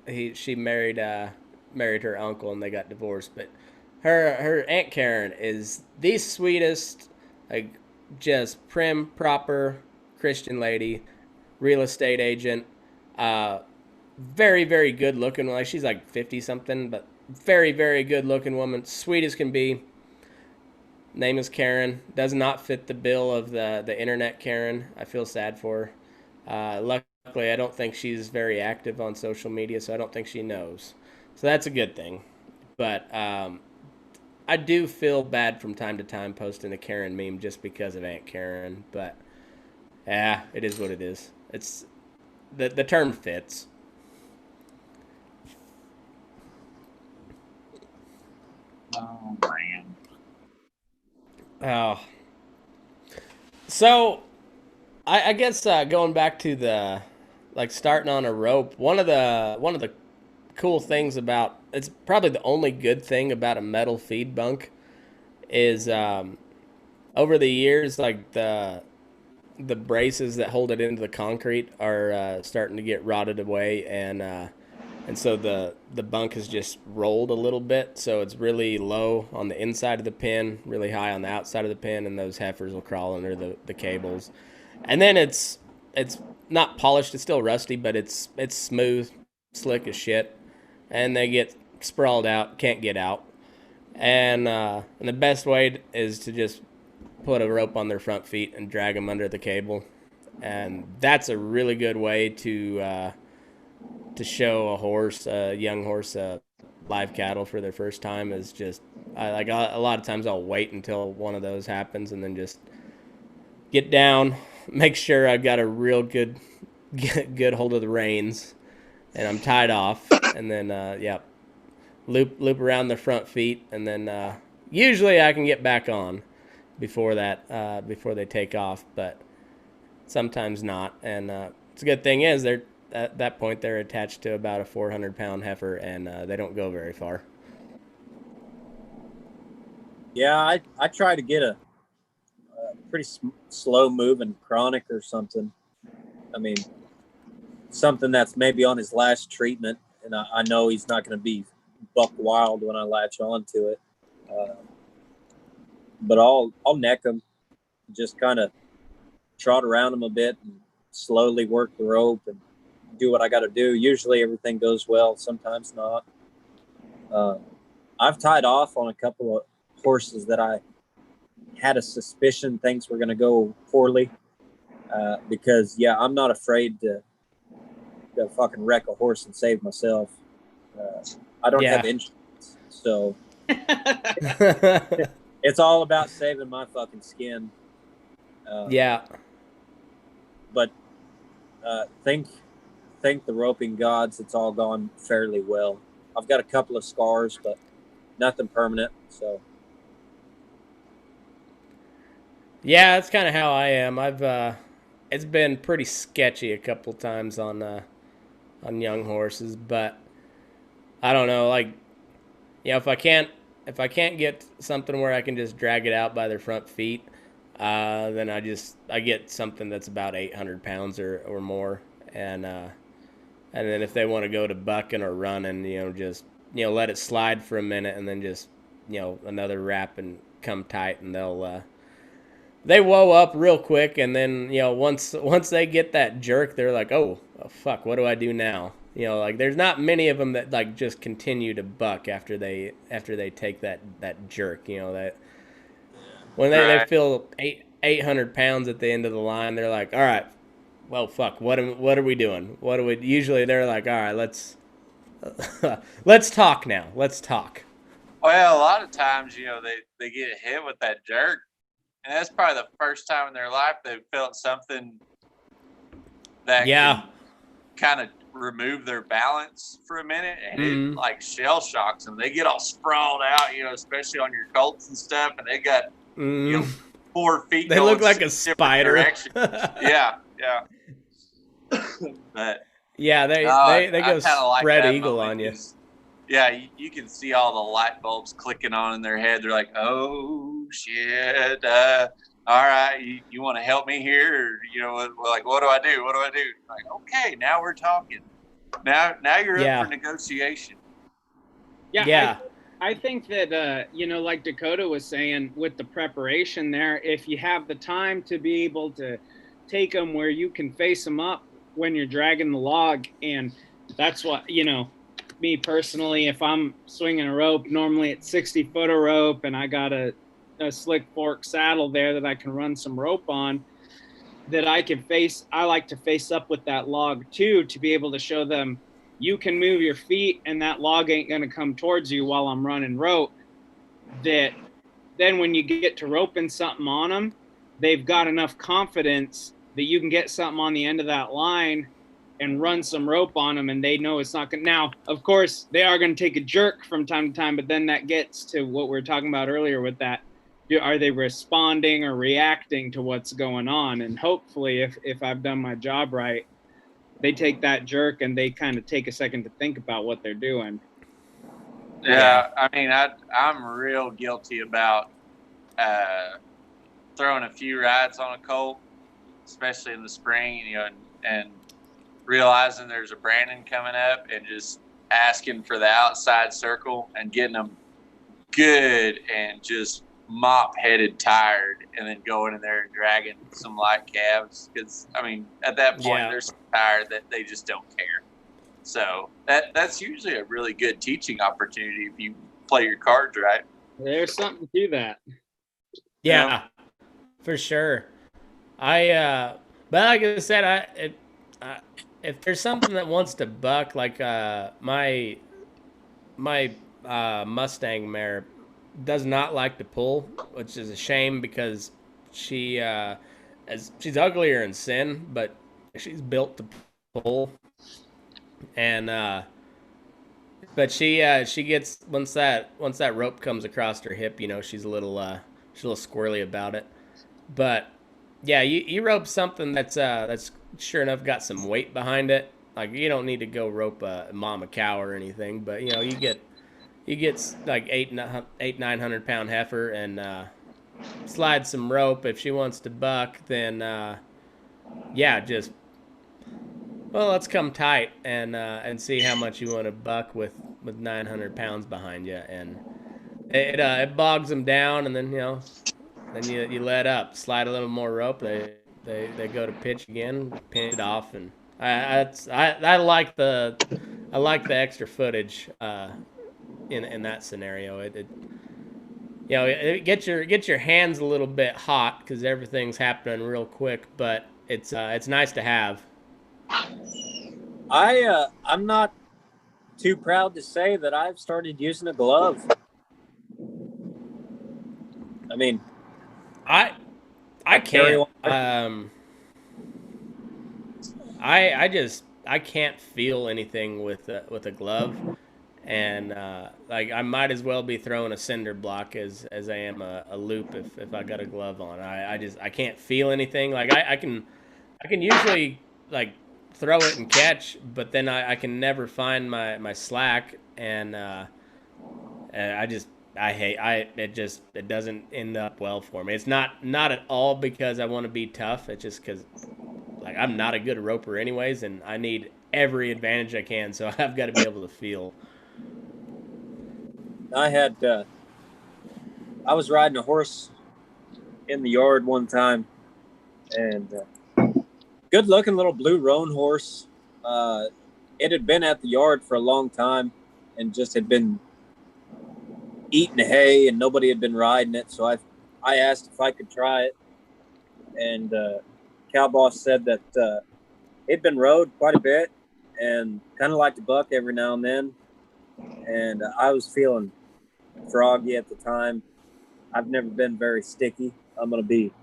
She married her uncle and they got divorced. But her Aunt Karen is the sweetest, like just prim, proper Christian lady, real estate agent. Very, very good looking. Like she's like 50 something, but very, very good looking woman. Sweet as can be. Name is Karen. Does not fit the bill of the internet Karen. I feel sad for her. Luckily, I don't think she's very active on social media, so I don't think she knows. So that's a good thing. But I do feel bad from time to time posting a Karen meme just because of Aunt Karen. But yeah, it is what it is. the term fits. Oh man. Oh. So, I guess going back to the like starting on a rope, one of the cool things about it's probably the only good thing about a metal feed bunk is over the years like the braces that hold it into the concrete are starting to get rotted away, and so the bunk has just rolled a little bit, so it's really low on the inside of the pin, really high on the outside of the pin, and those heifers will crawl under the cables. And then it's not polished, it's still rusty, but it's smooth, slick as shit, and they get sprawled out, can't get out. And the best way is to just put a rope on their front feet and drag them under the cable, and that's a really good way to show a horse, a young horse, live cattle for their first time. Is just like a lot of times I'll wait until one of those happens and then just get down, make sure I've got a real good hold of the reins, and I'm tied off, and then loop around the front feet, and then usually I can get back on before before they take off, but sometimes not. And it's a good thing is they're at that point they're attached to about a 400-pound heifer, and they don't go very far. Yeah, I try to get a pretty slow moving chronic or something. I mean, something that's maybe on his last treatment, and I know he's not going to be buck wild when I latch onto it. But I'll neck him, just kind of trot around him a bit and slowly work the rope and do what I got to do. Usually everything goes well, sometimes not. I've tied off on a couple of horses that I had a suspicion things were going to go poorly, because I'm not afraid to fucking wreck a horse and save myself. I don't have insurance, so it's all about saving my fucking skin. But thank the roping gods, it's all gone fairly well. I've got a couple of scars, but nothing permanent. So yeah, that's kind of how I am. It's been pretty sketchy a couple times on young horses, but I don't know, like, if I can't get something where I can just drag it out by their front feet, then I get something that's about 800 pounds or more, and then if they want to go to bucking or running, just let it slide for a minute, and then just another wrap and come tight, and they woe up real quick, and then once they get that jerk, they're like, oh fuck, what do I do now? Like, there's not many of them that like just continue to buck after they take that jerk. That when they feel 800 pounds at the end of the line, they're like, all right, well, fuck, what are we doing? Usually they're like, all right, let's talk now. Let's talk. Well, a lot of times, they get hit with that jerk, and that's probably the first time in their life they've felt something that can kind of remove their balance for a minute, and it like shell shocks them. They get all sprawled out, especially on your Colts and stuff, and they got 4 feet. They look like a spider. yeah. But they go spread like eagle on you. Yeah, you can see all the light bulbs clicking on in their head. They're like, oh shit. All right, you want to help me here? Or, like, what do I do? What do I do? Like, okay, now we're talking. Now you're up for negotiation. Yeah. I think that, like Dakota was saying, with the preparation there, if you have the time to be able to take them where you can face them up when you're dragging the log, and that's what, me personally, if I'm swinging a rope, normally it's 60 foot of rope, and I got a slick fork saddle there that I can run some rope on, that I like to face up with that log too, to be able to show them you can move your feet and that log ain't going to come towards you while I'm running rope. That then when you get to roping something on them, they've got enough confidence that you can get something on the end of that line and run some rope on them, and they know it's not going to. Now, of course, they are going to take a jerk from time to time, but then that gets to what we were talking about earlier with that. Are they responding or reacting to what's going on? And hopefully, if I've done my job right, they take that jerk and they kind of take a second to think about what they're doing. Yeah, I mean, I'm real guilty about throwing a few rides on a colt, especially in the spring, you know, and realizing there's a Brandon coming up and just asking for the outside circle and getting them good and just mop-headed tired, and then going in there and dragging some light calves, because I mean at that point they're so tired that they just don't care. So that's usually a really good teaching opportunity if you play your cards right. There's something to that. Yeah, for sure. But like I said, if there's something that wants to buck, like my Mustang mare does not like to pull, which is a shame because she's uglier in sin, but she's built to pull. And but she gets once that rope comes across her hip, you know, she's a little squirrely about it. But yeah, you rope something that's sure enough got some weight behind it. Like, you don't need to go rope a mama cow or anything, but you know, you get like 900 pound heifer and slide some rope. If she wants to buck, then just, well, let's come tight and see how much you want to buck with 900 pounds behind you, and it bogs them down, and then then you let up, slide a little more rope. They go to pitch again, pinch it off, and I like the extra footage in that scenario. It get your hands a little bit hot because everything's happening real quick, but it's nice to have. I'm not too proud to say that I've started using a glove. I mean, I can't. I can't feel anything with a glove, and like I might as well be throwing a cinder block as I am a loop if I got a glove on. I can't feel anything. Like I can usually like throw it and catch, but then I can never find my slack, and it doesn't end up well for me. It's not at all because I want to be tough. It's just because like I'm not a good roper anyways, and I need every advantage I can, so I've got to be able to feel. I was riding a horse in the yard one time, and good looking little blue roan horse. It had been at the yard for a long time and just had been eating hay, and nobody had been riding it. So I asked if I could try it, and cow boss said that it'd been rode quite a bit and kind of like to buck every now and then. And I was feeling froggy at the time. I've never been very sticky. I'm going to be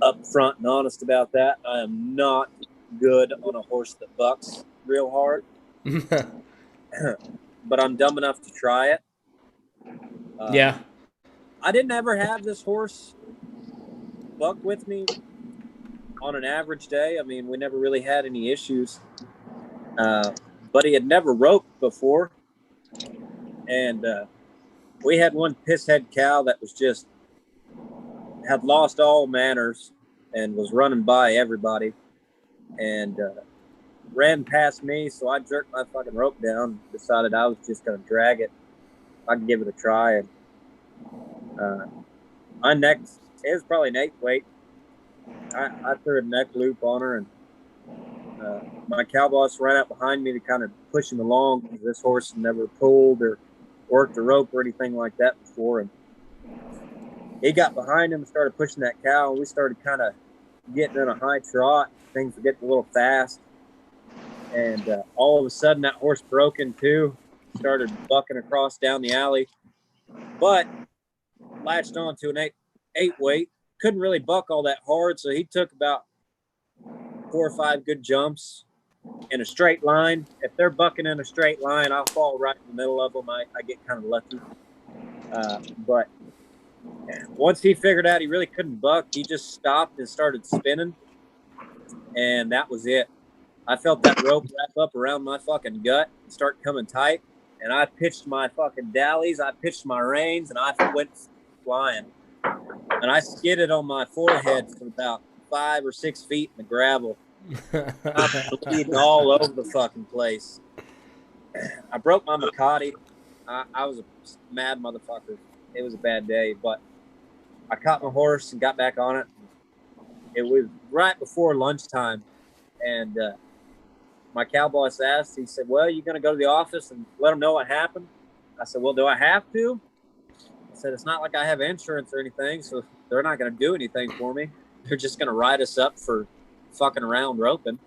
upfront and honest about that. I am not good on a horse that bucks real hard. But I'm dumb enough to try it. Yeah. I didn't ever have this horse buck with me on an average day. I mean, we never really had any issues. But he had never roped before. And we had one pisshead cow that was just had lost all manners and was running by everybody, and ran past me. So I jerked my fucking rope down, decided I was just going to drag it. I could give it a try. And I necked, it was probably an 8 weight. I threw a neck loop on her, and my cow boss ran out behind me to kind of push him along because this horse had never pulled or worked a rope or anything like that before. And he got behind him and started pushing that cow, and we started kind of getting in a high trot. Things were getting a little fast. And all of a sudden, that horse broke in two, started bucking across down the alley, but latched on to an eight weight. Couldn't really buck all that hard, so he took about 4 or 5 good jumps in a straight line. If they're bucking in a straight line, I'll fall right in the middle of them. I get kind of lucky. But once he figured out he really couldn't buck, he just stopped and started spinning. And that was it. I felt that rope wrap up around my fucking gut and start coming tight. And I pitched my fucking dallies, I pitched my reins, and I went flying. And I skidded on my forehead for about 5 or 6 feet in the gravel. I'm bleeding all over the fucking place. I broke my Macati. I was a mad motherfucker. It was a bad day, but I caught my horse and got back on it. It was right before lunchtime, and my cowboss asked, he said, well, you going to go to the office and let them know what happened? I said, well, do I have to? I said, it's not like I have insurance or anything, so they're not going to do anything for me. They're just going to write us up for fucking around roping.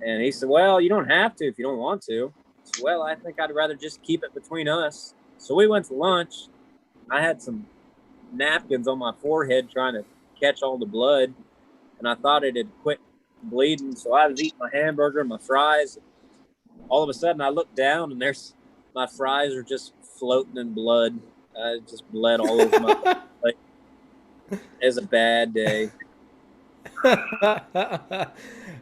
And he said, well, you don't have to if you don't want to. I said, well, I think I'd rather just keep it between us. So we went to lunch. I had some napkins on my forehead trying to catch all the blood, and I thought it had quit bleeding, so I was eating my hamburger and my fries. All of a sudden I looked down and there's my fries are just floating in blood. I just bled all over my like, it was a bad day.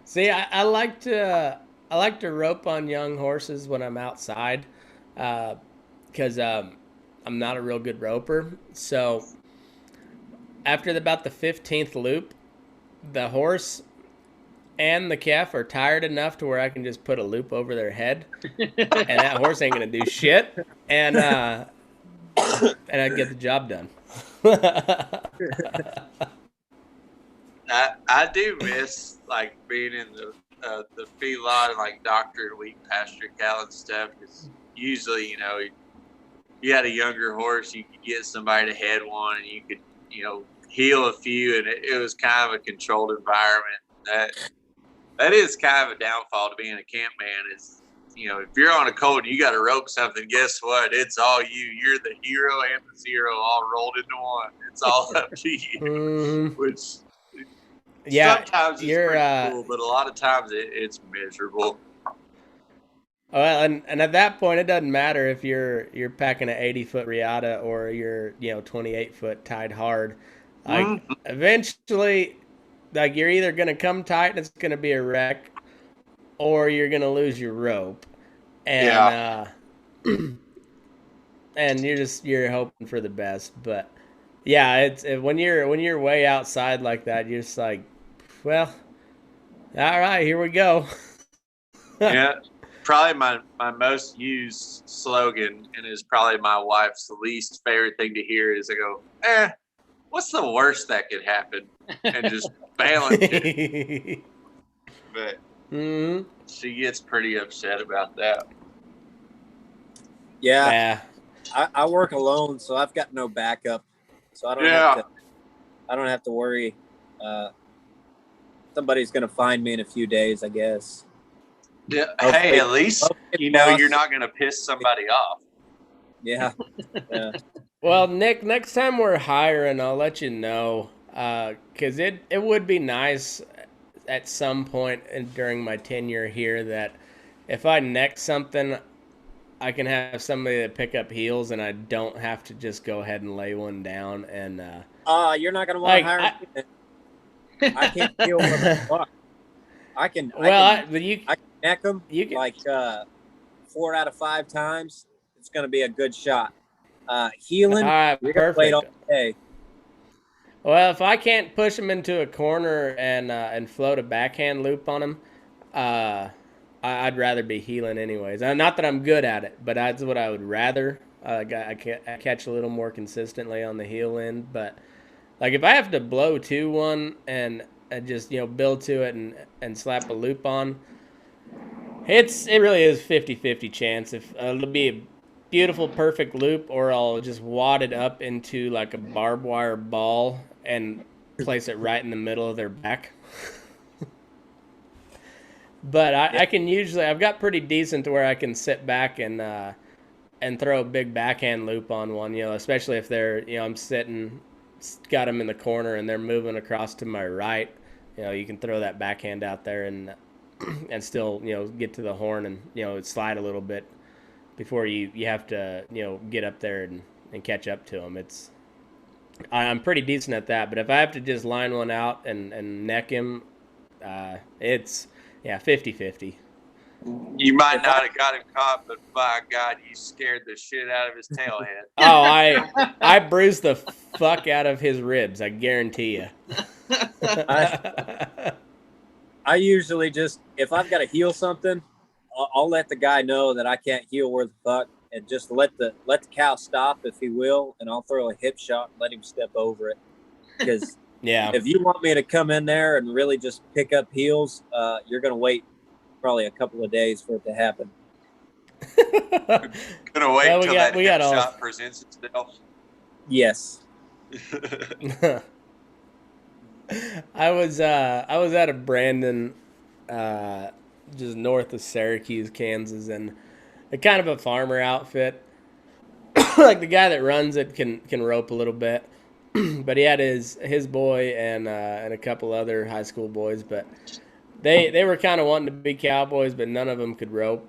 See, I like to rope on young horses when I'm outside, because I'm not a real good roper. So after about the 15th loop, the horse and the calf are tired enough to where I can just put a loop over their head, and that horse ain't gonna do shit, and I get the job done. I do miss like being in the feedlot and like doctor and wheat pasture cow and stuff, because usually you had a younger horse, you could get somebody to head one and you could heal a few, and it was kind of a controlled environment. That is kind of a downfall to being a camp man is, if you're on a colt and you got to rope something, guess what? It's all you. You're the hero and the zero all rolled into one. It's all up to you, which sometimes is pretty cool, but a lot of times it's miserable. Well, and at that point, it doesn't matter if you're packing an 80-foot riata or you're 28-foot tied hard. Like eventually, like you're either gonna come tight and it's gonna be a wreck, or you're gonna lose your rope, and and you're hoping for the best. But yeah, it's when you're way outside like that, you're just like, well, all right, here we go. Yeah. Probably my most used slogan, and is probably my wife's least favorite thing to hear, is I go, what's the worst that could happen? And just balance it. But she gets pretty upset about that. Yeah. I work alone, so I've got no backup. So I don't have to worry. Somebody's gonna find me in a few days, I guess. Yeah. Hey, at least you're not gonna piss somebody off. Yeah. Well, Nick, next time we're hiring, I'll let you know, because it would be nice at some point during my tenure here that if I neck something, I can have somebody to pick up heels, and I don't have to just go ahead and lay one down. And you're not gonna want to hire me. I can't feel what the fuck. I can neck them like 4 out of 5 times. It's going to be a good shot. Healing, all right, you're going to wait all day. Well, if I can't push them into a corner and float a backhand loop on them, I'd rather be healing anyways. Not that I'm good at it, but that's what I would rather. I catch a little more consistently on the heel end, but like if I have to blow to one and just build to it and slap a loop on, it really is 50-50 chance. If it'll be a beautiful perfect loop, or I'll just wad it up into like a barbed wire ball and place it right in the middle of their back. But I can usually, I've got pretty decent to where I can sit back and throw a big backhand loop on one, especially if they're, I'm sitting, got them in the corner and they're moving across to my right. You can throw that backhand out there and and still, get to the horn and, slide a little bit before you have to, get up there and catch up to him. I'm pretty decent at that, but if I have to just line one out and neck him, it's 50-50. You might not have got him caught, but by God, you scared the shit out of his tail head. Oh, I bruised the fuck out of his ribs, I guarantee you. I usually just, if I've got to heal something, I'll let the guy know that I can't heal where the fuck, and just let the cow stop if he will, and I'll throw a hip shot and let him step over it. Because if you want me to come in there and really just pick up heels, you're going to wait probably a couple of days for it to happen. Gonna wait until that hip shot presents itself. Yes. I was out of Brandon, just north of Syracuse, Kansas, and a kind of a farmer outfit. Like the guy that runs it can rope a little bit, but he had his boy and a couple other high school boys, but they were kind of wanting to be cowboys, but none of them could rope.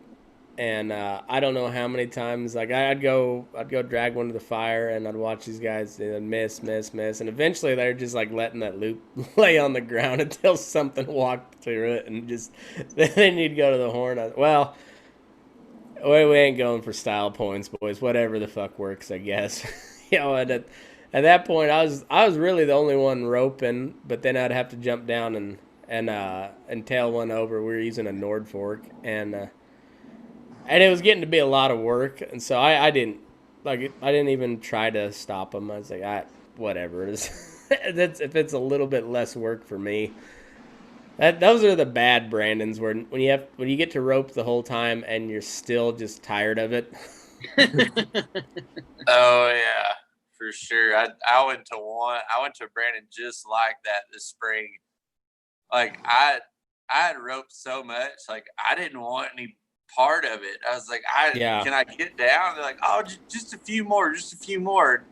And I don't know how many times, like I'd go drag one to the fire, and I'd watch these guys miss, and eventually they're just like letting that loop lay on the ground until something walked through it, and just they need to go to the horn. We ain't going for style points, boys. Whatever the fuck works, I guess. At that point, I was really the only one roping, but then I'd have to jump down and tail one over. We were using a Nord fork, and it was getting to be a lot of work, and so I didn't even try to stop him. I was like, whatever it is. If it's a little bit less work for me. Those are the bad Brandons, when you get to rope the whole time and you're still just tired of it. Oh yeah, for sure. I went to Brandon just like that this spring. Like I had roped so much, like I didn't want any part of it. I was like, can I get down? They're like, oh, just a few more.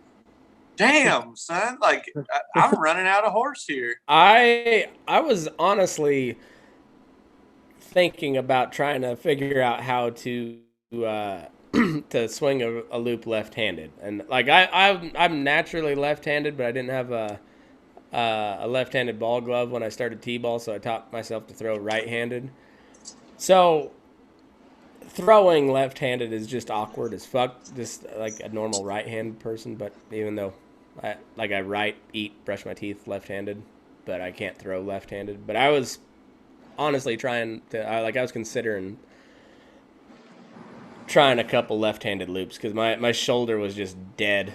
Damn, son, like I'm running out of horse here. I was honestly thinking about trying to figure out how to to swing a loop left-handed, and like I'm naturally left-handed, but I didn't have a left-handed ball glove when I started t-ball, so I taught myself to throw right-handed. So throwing left-handed is just awkward as fuck, just like a normal right-handed person. But even though I brush my teeth left-handed, but I can't throw left-handed. But I was honestly I was considering trying a couple left-handed loops because my shoulder was just dead,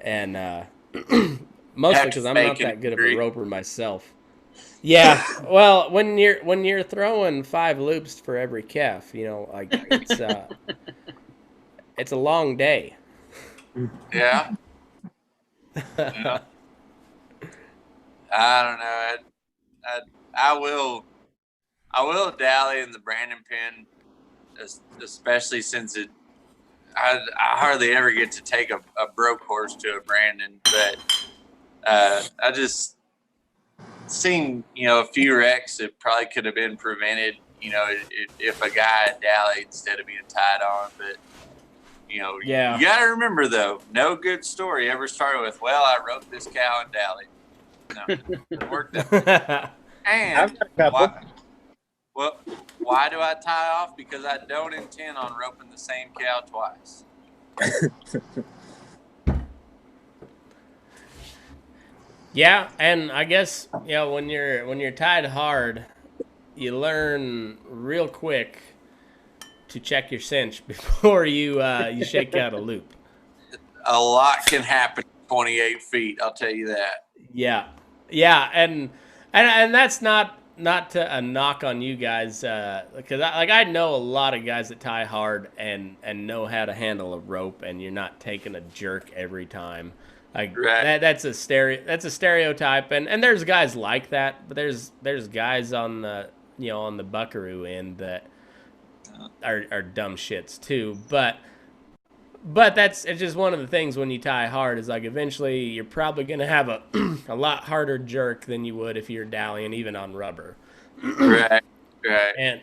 and mostly because I'm not that good of a roper myself. Yeah, well, when you're throwing 5 loops for every calf, like it's a long day. Yeah. Yeah. I don't know. I will dally in the Brandon pin, especially since I hardly ever get to take a broke horse to a Brandon, but I just seen a few wrecks that probably could have been prevented, if a guy had dallied instead of being tied on. But you got to remember though, no good story ever started with, well, I roped this cow and dallied. No, it worked out. And why do I tie off? Because I don't intend on roping the same cow twice. Yeah, and I guess when you're tied hard, you learn real quick to check your cinch before you shake out a loop. A lot can happen at 28 feet, I'll tell you that. Yeah, and that's not to a knock on you guys, because I know a lot of guys that tie hard and know how to handle a rope, and you're not taking a jerk every time. Like right. That's a stereotype, and there's guys like that, but there's guys on the on the buckaroo end that are dumb shits too. But it's just one of the things when you tie hard is like eventually you're probably gonna have a lot harder jerk than you would if you're dallying even on rubber. Right. Right. And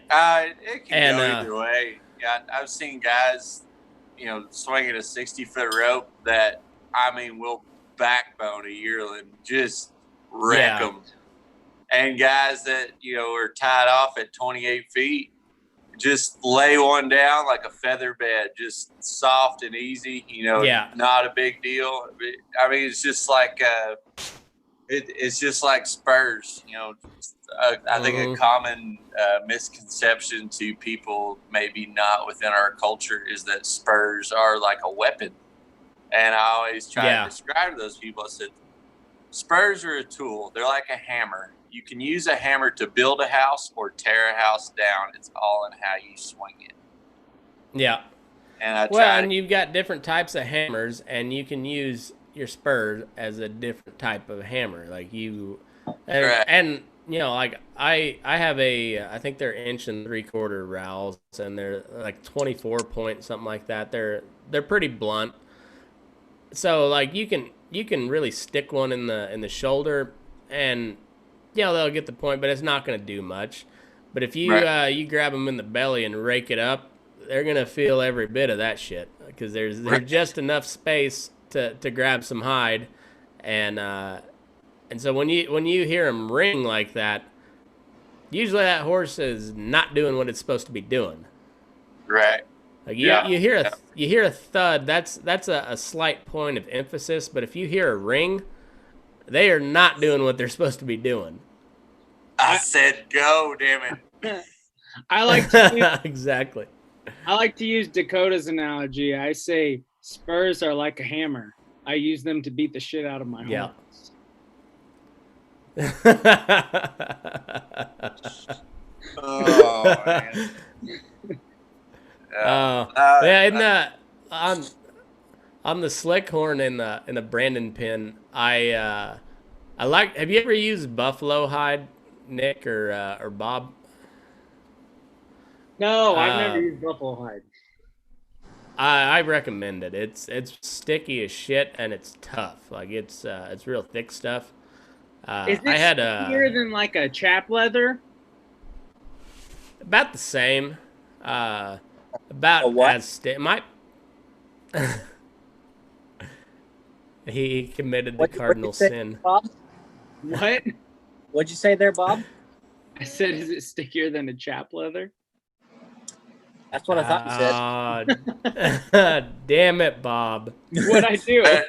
It can go either way. Yeah, I've seen guys, swinging a 60-foot rope that, will backbone a yearling, just wreck them. And guys that, are tied off at 28 feet, just lay one down like a feather bed, just soft and easy, not a big deal. It's just like, it's just like spurs, I think a common misconception to people, maybe not within our culture, is that spurs are like a weapon. And I always try to describe to those people, I said, spurs are a tool. They're like a hammer. You can use a hammer to build a house or tear a house down. It's all in how you swing it. Yeah. And and you've got different types of hammers, and you can use your spurs as a different type of hammer. Like and like I have I think they're 1 3/4 rowels, and they're like 24 point, something like that. They're pretty blunt. So like you can really stick one in the shoulder, and they'll get the point, but it's not going to do much. But if you you grab them in the belly and rake it up, they're going to feel every bit of that shit, because there's just enough space to grab some hide, and so when you hear them ring like that, usually that horse is not doing what it's supposed to be doing. Right. Like you hear a thud. That's a slight point of emphasis. But if you hear a ring, they are not doing what they're supposed to be doing. I said go, damn it. I like to exactly. I like to use Dakota's analogy. I say spurs are like a hammer. I use them to beat the shit out of my horse. Oh man. On the slick horn in the Brandon pin, I like. Have you ever used buffalo hide, Nick or Bob? No, I've never used buffalo hide. I recommend it. It's sticky as shit, and it's tough. Like it's real thick stuff. Is it stickier than like a chap leather? About the same. About as might. He committed the cardinal sin. Bob? What? What'd you say there, Bob? I said, is it stickier than a chap leather? That's what I thought you said. Damn it, Bob. What'd I do? All right,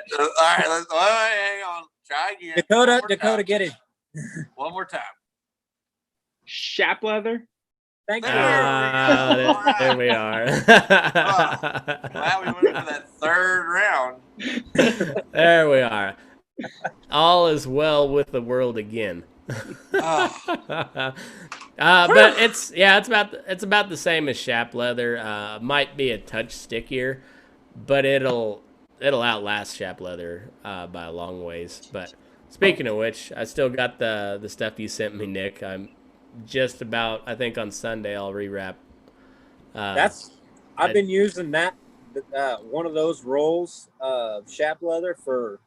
hang on. Try again. Dakota, get it. One more time. Chap leather? Thank you. There we are. Wow, we went for that third round. There we are. All is well with the world again. But it's about the same as Shap leather. Might be a touch stickier, but it'll outlast Shap leather by a long ways. But speaking of which, I still got the stuff you sent me, Nick. I'm just about, I think on Sunday I'll rewrap. I've been using that one of those rolls of Shap leather for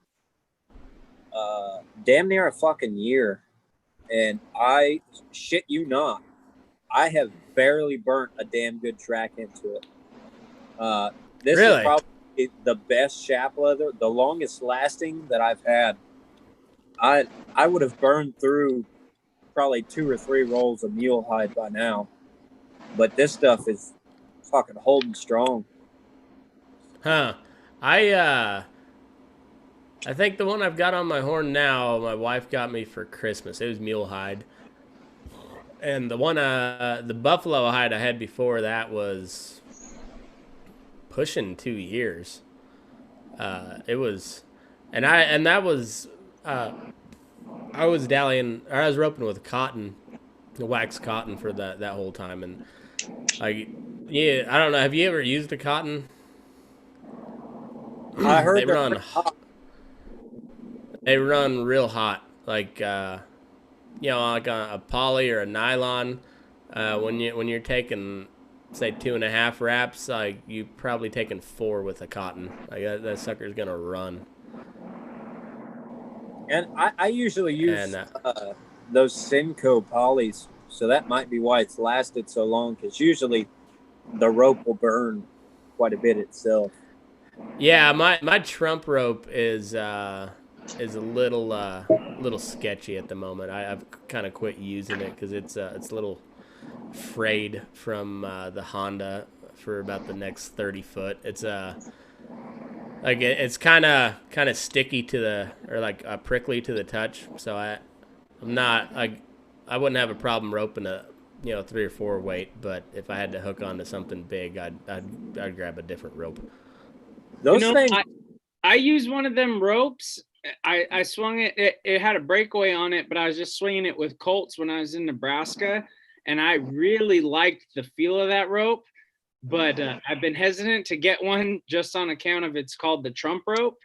damn near a fucking year. And I shit you not, I have barely burnt a damn good track into it. This really? is probably the best Shap leather, the longest lasting that I've had. I would have burned through probably 2 or 3 rolls of mule hide by now, but this stuff is fucking holding strong. Huh? I think the one I've got on my horn now, my wife got me for Christmas. It was mule hide, and the one the buffalo hide I had before that was pushing 2 years. It was, I was dallying, or I was roping with cotton, the wax cotton for that whole time, and I don't know. Have you ever used a cotton? I heard they run real hot, like like a poly or a nylon. When you're taking, say, 2.5 wraps, like you probably taking 4 with a cotton. Like that sucker's gonna run. And I usually use those Simcoe polys So that might be why it's lasted so long, because usually the rope will burn quite a bit itself. Yeah, my Trump rope is a little sketchy at the moment. I've kind of quit using it because it's a little frayed from the Honda for about the next 30 foot. It's it's kind of sticky to the or like prickly to the touch. So I'm not I wouldn't have a problem roping a 3 or 4 weight, but if I had to hook onto something big, I'd grab a different rope. Those things. I used one of them ropes. I swung it. It had a breakaway on it, but I was just swinging it with Colts when I was in Nebraska, and I really liked the feel of that rope. But I've been hesitant to get one just on account of it's called the Trump rope.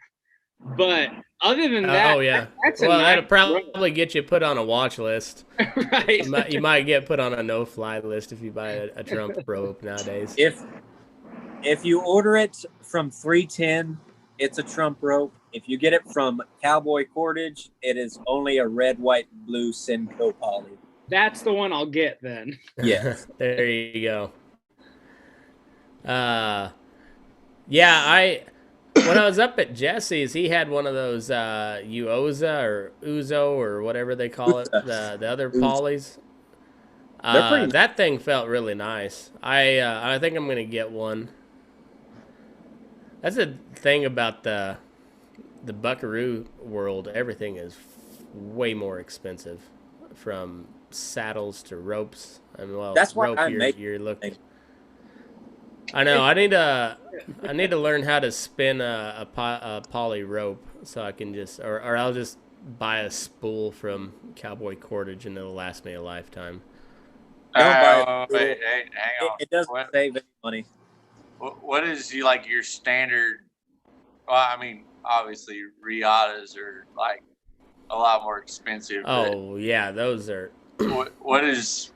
But other than that, oh yeah, that's well, nice that'll probably get you put on a watch list. right. You might get put on a no-fly list if you buy a Trump rope nowadays. If you order it from 310, it's a Trump rope. If you get it from Cowboy Cordage, it is only a red, white, and blue Senko poly. That's the one I'll get then. Yes. There you go. Yeah, when I was up at Jesse's, he had one of those Uoza or Uzo or whatever they call it, the other polys. That thing felt really nice. I think I'm gonna get one. That's the thing about the Buckaroo world. Everything is way more expensive, from saddles to ropes. I mean, well, that's why rope you're looking. I know. I need to learn how to spin a poly rope so I can or I'll just buy a spool from Cowboy Cordage and it'll last me a lifetime. Hang on. It doesn't save any money. What is your standard? Well, I mean, obviously Riatas are like a lot more expensive. Oh yeah, those are. What is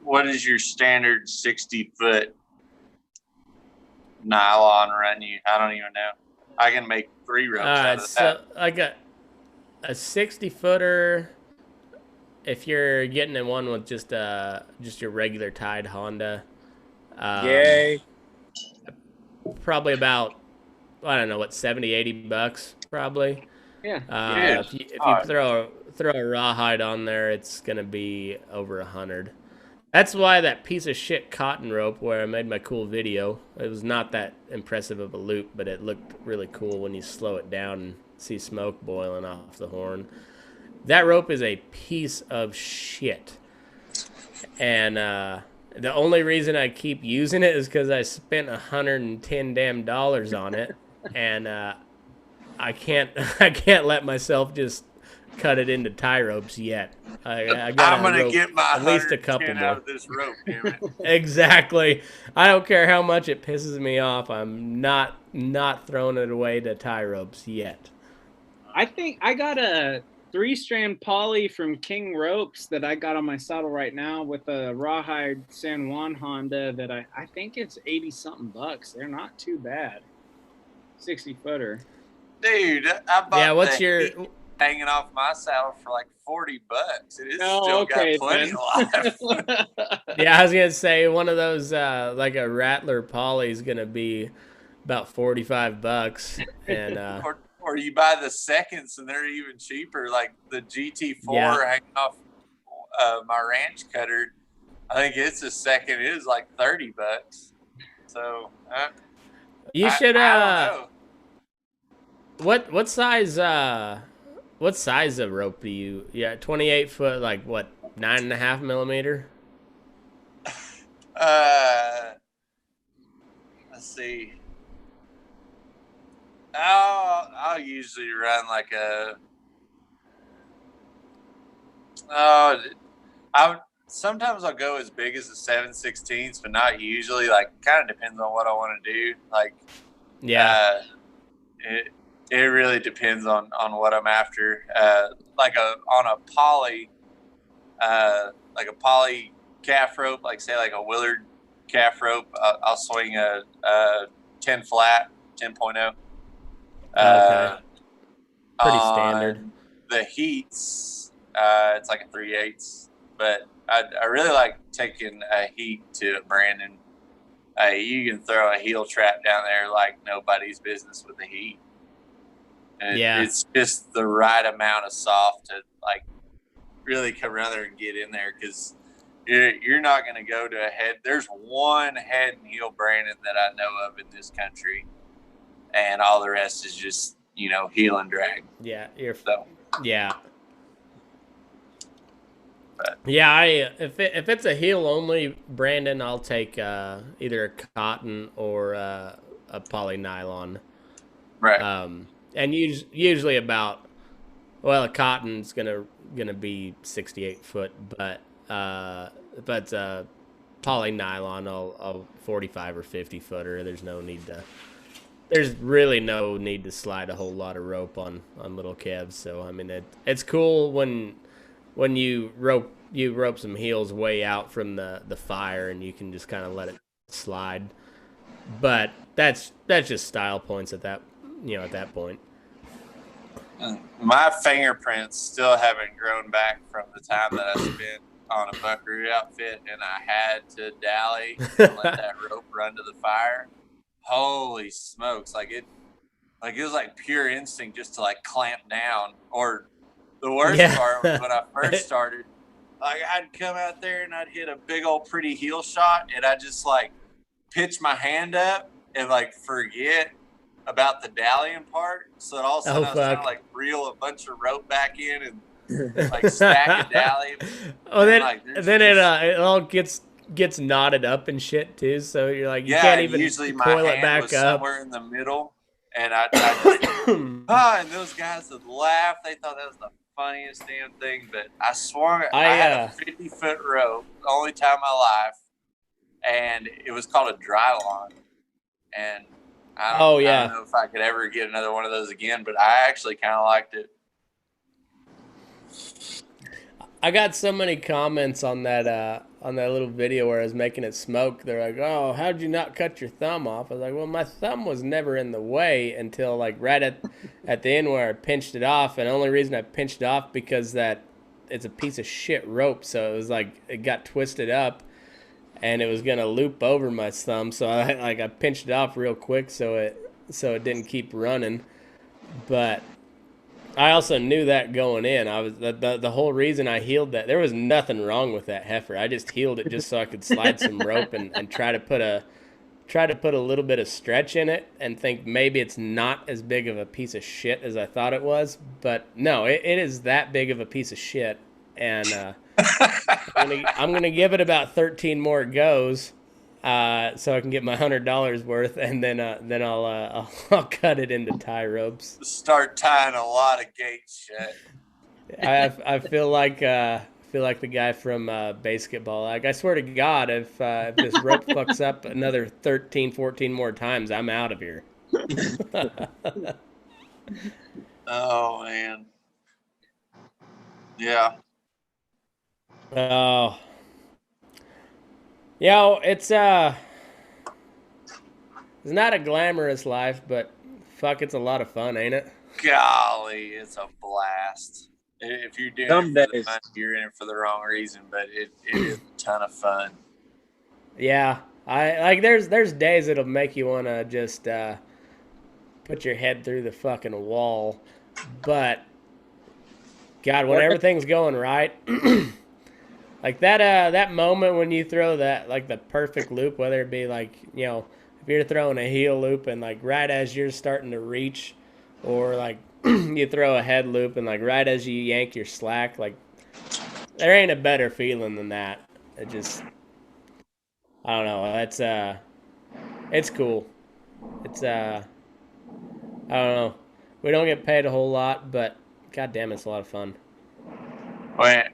your standard 60-foot nylon run you? I don't even know. I can make 3 ropes out of that. I got a 60-footer. If you're getting in one with just your regular tied Honda, Yay! Probably about, I don't know, what, $70-$80 probably. Yeah. If you throw a rawhide on there, it's gonna be over $100. That's why that piece of shit cotton rope where I made my cool video, it was not that impressive of a loop, but it looked really cool when you slow it down and see smoke boiling off the horn. That rope is a piece of shit. And the only reason I keep using it is because I spent $110 damn on it, and I can't let myself just cut it into tie ropes yet. I got I'm gonna get my at least a couple more out of this rope. Damn it. Exactly. I don't care how much it pisses me off. I'm not throwing it away to tie ropes yet. I think I got a 3-strand poly from King Ropes that I got on my saddle right now with a rawhide San Juan Honda that I think it's $80-something. They're not too bad. 60-footer. Dude, I bought what's your hanging off my saddle for like $40. It is got plenty left. Yeah, I was gonna say one of those like a Rattler poly is gonna be about $45, and or you buy the seconds and they're even cheaper. Like the GT4 hanging off my ranch cutter, I think it's a second. It is like $30. So you should I don't know. What size of rope do you? Yeah, 28 foot, like what, 9.5 millimeter? Let's see. I'll usually run like a. Sometimes I'll go as big as a 7/16, but not usually. Like, kind of depends on what I want to do. Like, yeah. It really depends on what I'm after. On a poly, like a poly calf rope, like say like a Willard calf rope, I'll swing a 10 flat, 10.0. Okay. Pretty standard. The heats, it's like a 3/8, but I really like taking a heat to Brandon. You can throw a heel trap down there like nobody's business with the heat. And it's just the right amount of soft to like really come around there and get in there, because you're not going to go to a head. There's one head and heel Brandon that I know of in this country, and all the rest is just, heel and drag. Yeah, so. Yeah. But. Yeah, if it's a heel only Brandon, I'll take either a cotton or a poly nylon. Right. And usually about, well, a cotton's gonna be 68 foot, but poly nylon, I'll 45 or 50 footer. There's really no need to slide a whole lot of rope on little calves. So I mean, it's cool when you rope some heels way out from the fire and you can just kind of let it slide. But that's just style points at that point. My fingerprints still haven't grown back from the time that I spent on a buckaroo outfit, and I had to dally and let that rope run to the fire. Holy smokes! It was like pure instinct just to like clamp down. Or the worst part was when I first started, like I'd come out there and I'd hit a big old pretty heel shot, and I just like pitch my hand up and like forget about the dallying part. So all of a sudden I was trying to like reel a bunch of rope back in and like stack a dally. Oh, then it all gets knotted up and shit too. So you're like, you can't even usually coil my it hand back was up. somewhere in the middle, and I just, and those guys would laugh. They thought that was the funniest damn thing. But I swung. I had a 50-foot rope, the only time in my life, and it was called a dry line. And I don't know if I could ever get another one of those again, but I actually kind of liked it. I got so many comments on that little video where I was making it smoke. They're like, "Oh, how'd you not cut your thumb off?" I was like, "Well, my thumb was never in the way until like right at the end where I pinched it off, and the only reason I pinched it off because that it's a piece of shit rope, so it was like it got twisted up." And it was gonna loop over my thumb, so I pinched it off real quick so it didn't keep running. But I also knew that going in. I was the whole reason I healed that. There was nothing wrong with that heifer. I just healed it just so I could slide some rope and try to put a little bit of stretch in it and think maybe it's not as big of a piece of shit as I thought it was. But no, it is that big of a piece of shit. And I'm gonna give it about 13 more goes, so I can get my $100 worth, and then I'll cut it into tie ropes. Start tying a lot of gates shut. I feel like the guy from basketball. Like I swear to God, if this rope fucks up another 13, 14 more times, I'm out of here. Oh man, yeah. Oh, it's not a glamorous life, but fuck, it's a lot of fun, ain't it? Golly, it's a blast. If you're doing it for the fun, you're in it for the wrong reason, but it is a ton of fun. Yeah, I like. There's days it'll make you want to just put your head through the fucking wall, but God, when everything's going right. Like that moment when you throw that, like the perfect loop, whether it be like, if you're throwing a heel loop and like right as you're starting to reach, or like you throw a head loop and like right as you yank your slack, like there ain't a better feeling than that. It just, I don't know. It's cool. It's I don't know. We don't get paid a whole lot, but God damn, it's a lot of fun.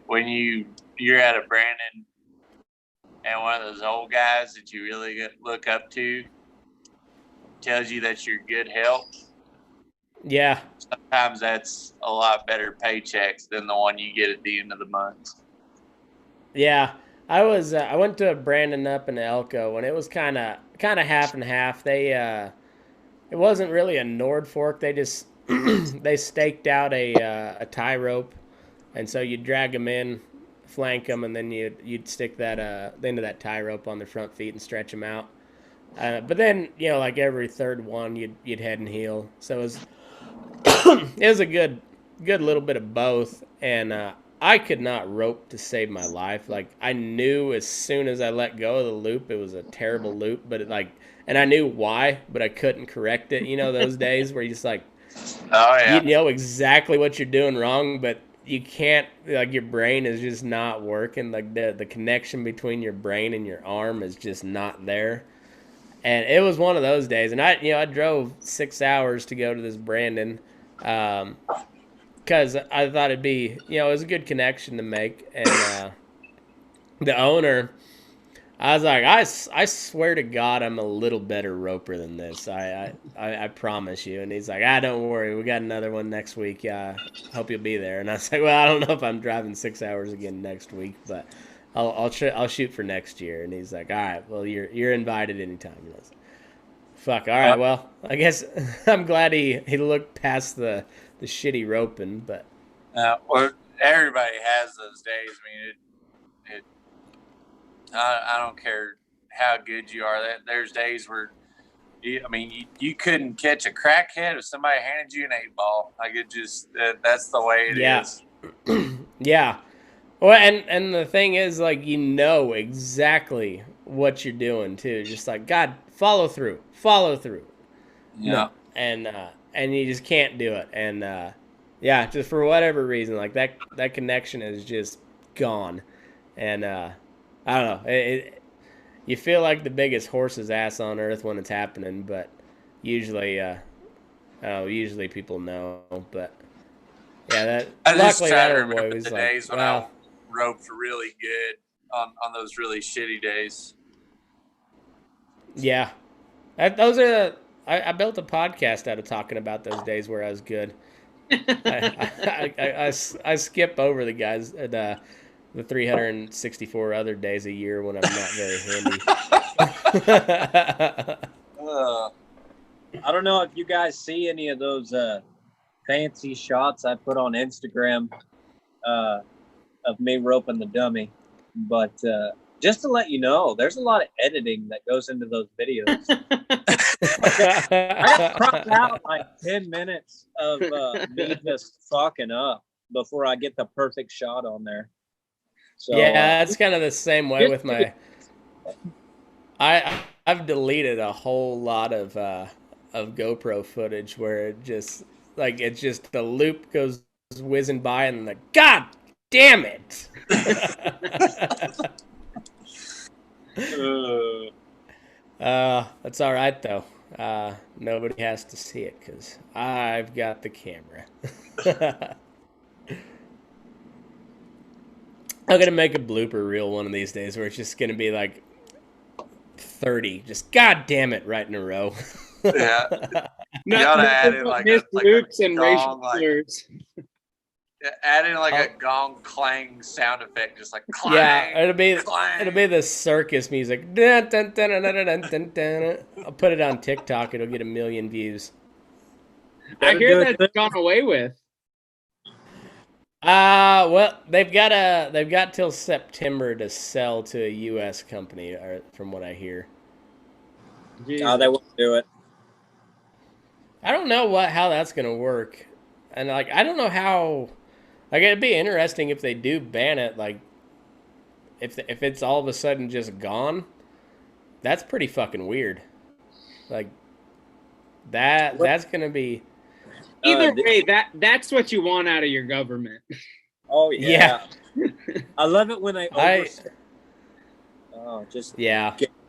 When you're at a Brandon and one of those old guys that you really look up to tells you that you're good help. Yeah. Sometimes that's a lot better paychecks than the one you get at the end of the month. Yeah. I went to a Brandon up in Elko, and it was kind of half and half. They it wasn't really a Nord fork. They just they staked out a tie rope, and so you drag them in flank them, and then you'd stick that the end of that tie rope on their front feet and stretch them out. But then, like every third one, you'd head and heel. So it was a good little bit of both. And I could not rope to save my life. Like, I knew as soon as I let go of the loop, it was a terrible loop. But and I knew why, but I couldn't correct it. Those days where you just like, oh yeah, you know exactly what you're doing wrong, but you can't, like, your brain is just not working. Like, the connection between your brain and your arm is just not there. And it was one of those days. And I drove 6 hours to go to this Brandon, because I thought it'd be, it was a good connection to make. And the owner, I was like, I swear to God, I'm a little better roper than this. I promise you. And he's like, don't worry, we got another one next week. Yeah, hope you'll be there. And I was like, well, I don't know if I'm driving 6 hours again next week, but I'll shoot for next year. And he's like, all right, well, you're invited anytime. And I was like, fuck, all right, well, I guess I'm glad he looked past the shitty roping, but well, everybody has those days. I mean, I don't care how good you are. There's days where you couldn't catch a crackhead if somebody handed you an 8-ball. Like, it just that's the way it is. Yeah. Well, and the thing is, like, exactly what you're doing too. Just like, God, follow through. Yeah. No. And you just can't do it. And just for whatever reason, like that connection is just gone. And I don't know. You feel like the biggest horse's ass on earth when it's happening, but usually people know. But yeah, I just luckily try that to old boy remember was the like, days when I roped really good on those really shitty days. Yeah, those are. I built a podcast out of talking about those days where I was good. I skip over the guys, the 364 other days a year when I'm not very handy. I don't know if you guys see any of those fancy shots I put on Instagram of me roping the dummy, but just to let you know, there's a lot of editing that goes into those videos. I got to crop out like 10 minutes of me just fucking up before I get the perfect shot on there. So, yeah, that's kind of the same way with my. I've deleted a whole lot of GoPro footage where it's just the loop goes whizzing by and God damn it. That's all right though. Nobody has to see it because I've got the camera. I'm gonna make a blooper reel one of these days where it's just gonna be like 30, just God damn it, right in a row. Yeah, you gotta add in like a and racial slurs. Add in like a gong clang sound effect, just like clang. Yeah, it'll be clang. the circus music. Dun, dun, dun, dun, dun, dun, dun, dun. I'll put it on TikTok. It'll get 1 million views. I hear that's gone away with. Well, they've got till September to sell to a U.S. company, or from what I hear. No, they won't do it. I don't know how that's gonna work, and like I don't know how. Like, it'd be interesting if they do ban it. Like, if it's all of a sudden just gone, that's pretty fucking weird. Like, that's gonna be. Either way, that's what you want out of your government. Oh yeah. I love it when they get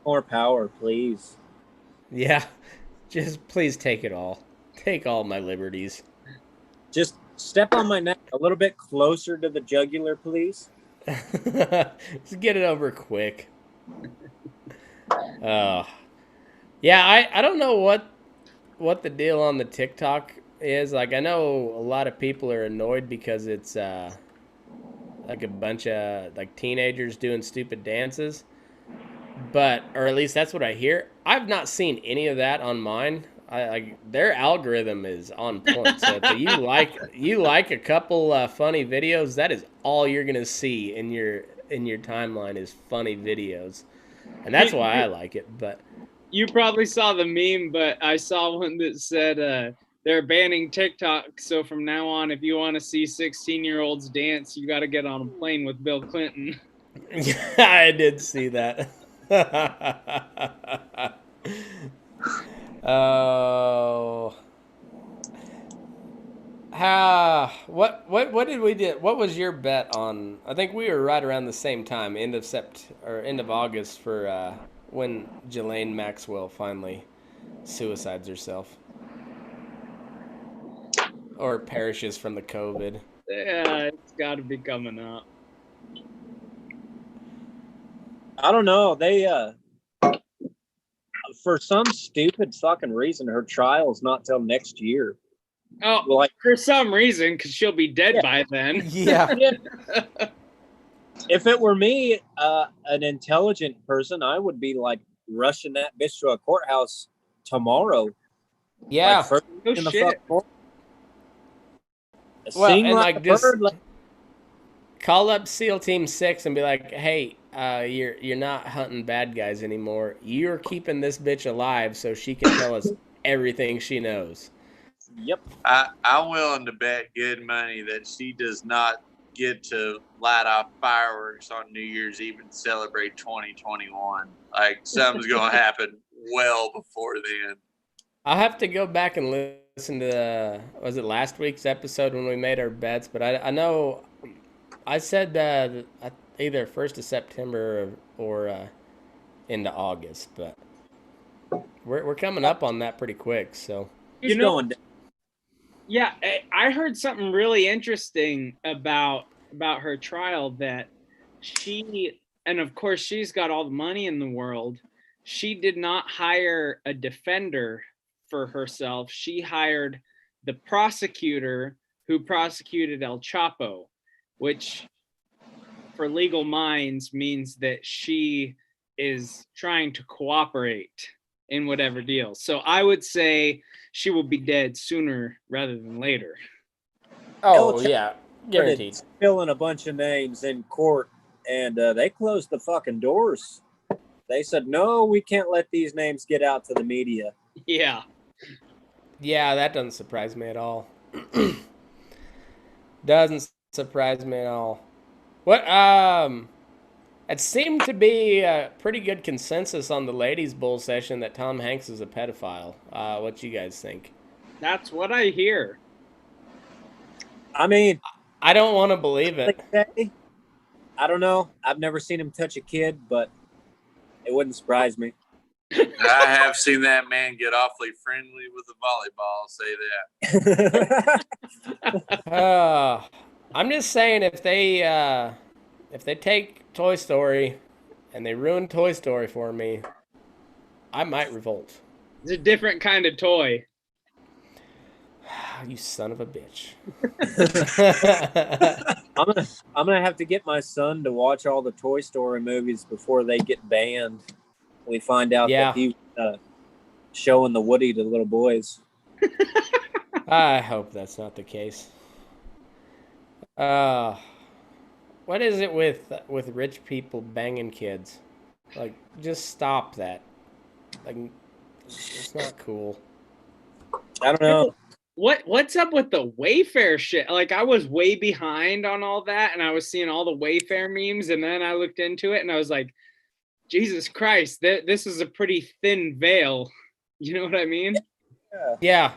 more power, please. Yeah, just please take it all. Take all my liberties. Just step on my neck a little bit closer to the jugular, please. Just get it over quick. Yeah, I don't know what the deal on the TikTok is. Like, I know a lot of people are annoyed because it's like a bunch of like teenagers doing stupid dances, or at least that's what I hear. I've not seen any of that on mine. their algorithm is on point. So if you like a couple funny videos, that is all you're gonna see in your timeline is funny videos, and that's why I like it. But you probably saw the meme, but I saw one that said they're banning TikTok. So from now on, if you want to see 16-year-olds dance, you got to get on a plane with Bill Clinton. I did see that. Oh. What did we do? What was your bet on? I think we were right around the same time, end of August for when Ghislaine Maxwell finally suicides herself or perishes from the COVID. Yeah, it's got to be coming up. I don't know. They for some stupid fucking reason, her trial's not till next year. Oh, like for some reason, because she'll be dead by then. Yeah. If it were me, an intelligent person, I would be like rushing that bitch to a courthouse tomorrow. Yeah. Like, in the fuck court. Well, and like just call up SEAL Team 6 and be like, hey, you're not hunting bad guys anymore. You're keeping this bitch alive so she can tell us everything she knows. Yep. I'm willing to bet good money that she does not get to light off fireworks on New Year's Eve and celebrate 2021. Like, something's going to happen well before then. I'll have to go back and listen to was it last week's episode when we made our bets, but I know I said either 1st of September or into August, but we're coming up on that pretty quick, so yeah, I heard something really interesting about her trial, that she, and of course she's got all the money in the world, she did not hire a defender for herself. She hired the prosecutor who prosecuted El Chapo, which for legal minds means that she is trying to cooperate in whatever deal. So I would say she will be dead sooner rather than later. Oh, yeah. Guaranteed. Spilling a bunch of names in court, and they closed the fucking doors. They said, no, we can't let these names get out to the media. Yeah. Yeah, that doesn't surprise me at all. Doesn't surprise me at all. What, it seemed to be a pretty good consensus on the ladies' bowl session that Tom Hanks is a pedophile. What you guys think? That's what I hear. I mean, I don't want to believe it. I don't know. I've never seen him touch a kid, but it wouldn't surprise me. I have seen that man get awfully friendly with a volleyball. Say that. I'm just saying, if they take Toy Story and they ruin Toy Story for me, I might revolt. It's a different kind of toy. You son of a bitch. I'm gonna have to get my son to watch all the Toy Story movies before they get banned. We find out that he showing the Woody to little boys. I hope that's not the case. What is it with rich people banging kids? Like, just stop that. Like, it's not cool. I don't know. What's up with the Wayfair shit? Like, I was way behind on all that, and I was seeing all the Wayfair memes, and then I looked into it, and I was like, Jesus Christ, this is a pretty thin veil. You know what I mean? Yeah.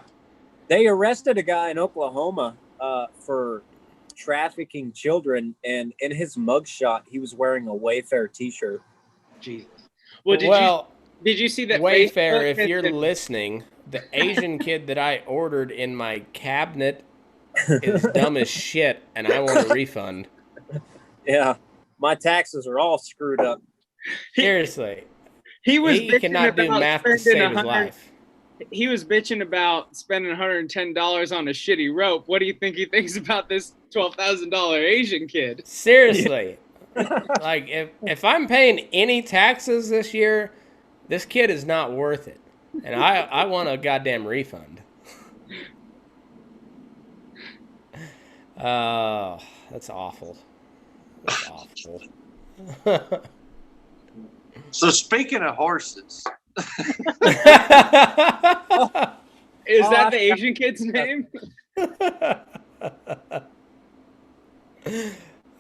They arrested a guy in Oklahoma for trafficking children, and in his mugshot, he was wearing a Wayfair T-shirt. Jesus. Well, did you see that? Wayfair, if you're listening, the Asian kid that I ordered in my cabinet is dumb as shit, and I want a refund. Yeah, my taxes are all screwed up. Seriously. He cannot do math to save his life. He was bitching about spending $110 on a shitty rope. What do you think he thinks about this $12,000 Asian kid? Seriously. Like, if I'm paying any taxes this year, this kid is not worth it. And I want a goddamn refund. That's awful. That's awful. So speaking of horses, Is that the Asian kid's name?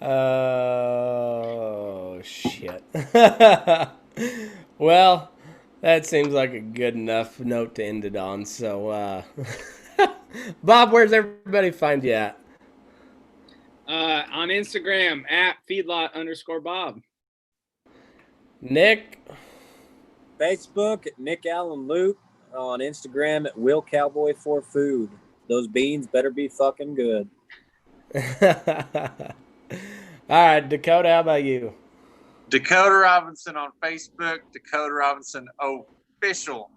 Oh, shit. Well, that seems like a good enough note to end it on. So, Bob, where's everybody find you at? On Instagram at feedlot_Bob. Nick? Facebook at Nick Allen Luke. On Instagram at Will Cowboy for Food. Those beans better be fucking good. All right, Dakota, how about you? Dakota Robinson on Facebook, Dakota Robinson Official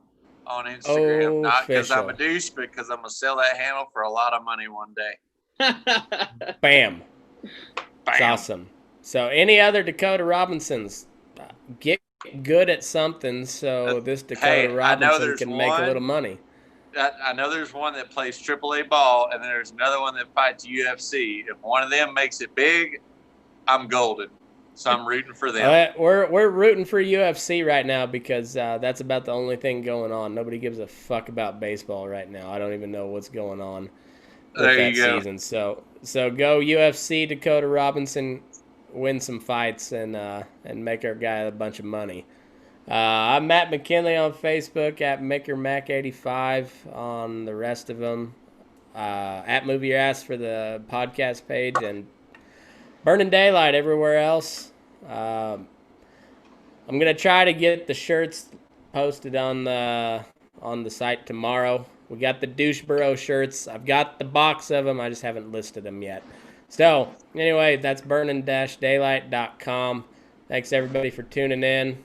on Instagram. Not because I'm a douche, but because I'm going to sell that handle for a lot of money one day. Bam. That's awesome. So any other Dakota Robinsons, get good at something so this Dakota Robinson can make a little money. I know there's one that plays AAA ball, and then there's another one that fights UFC. If one of them makes it big, I'm golden. So I'm rooting for them. We're rooting for UFC right now because that's about the only thing going on. Nobody gives a fuck about baseball right now. I don't even know what's going on with that season. So go UFC, Dakota Robinson, win some fights and make our guy a bunch of money. I'm Matt McKinley on Facebook, at MakerMac85 on the rest of them. At Movie Your Ass for the podcast page, and Burning Daylight everywhere else. I'm gonna try to get the shirts posted on the site tomorrow. We got the Doucheboro shirts. I've got the box of them. I just haven't listed them yet. So anyway, that's burning-daylight.com. Thanks everybody for tuning in.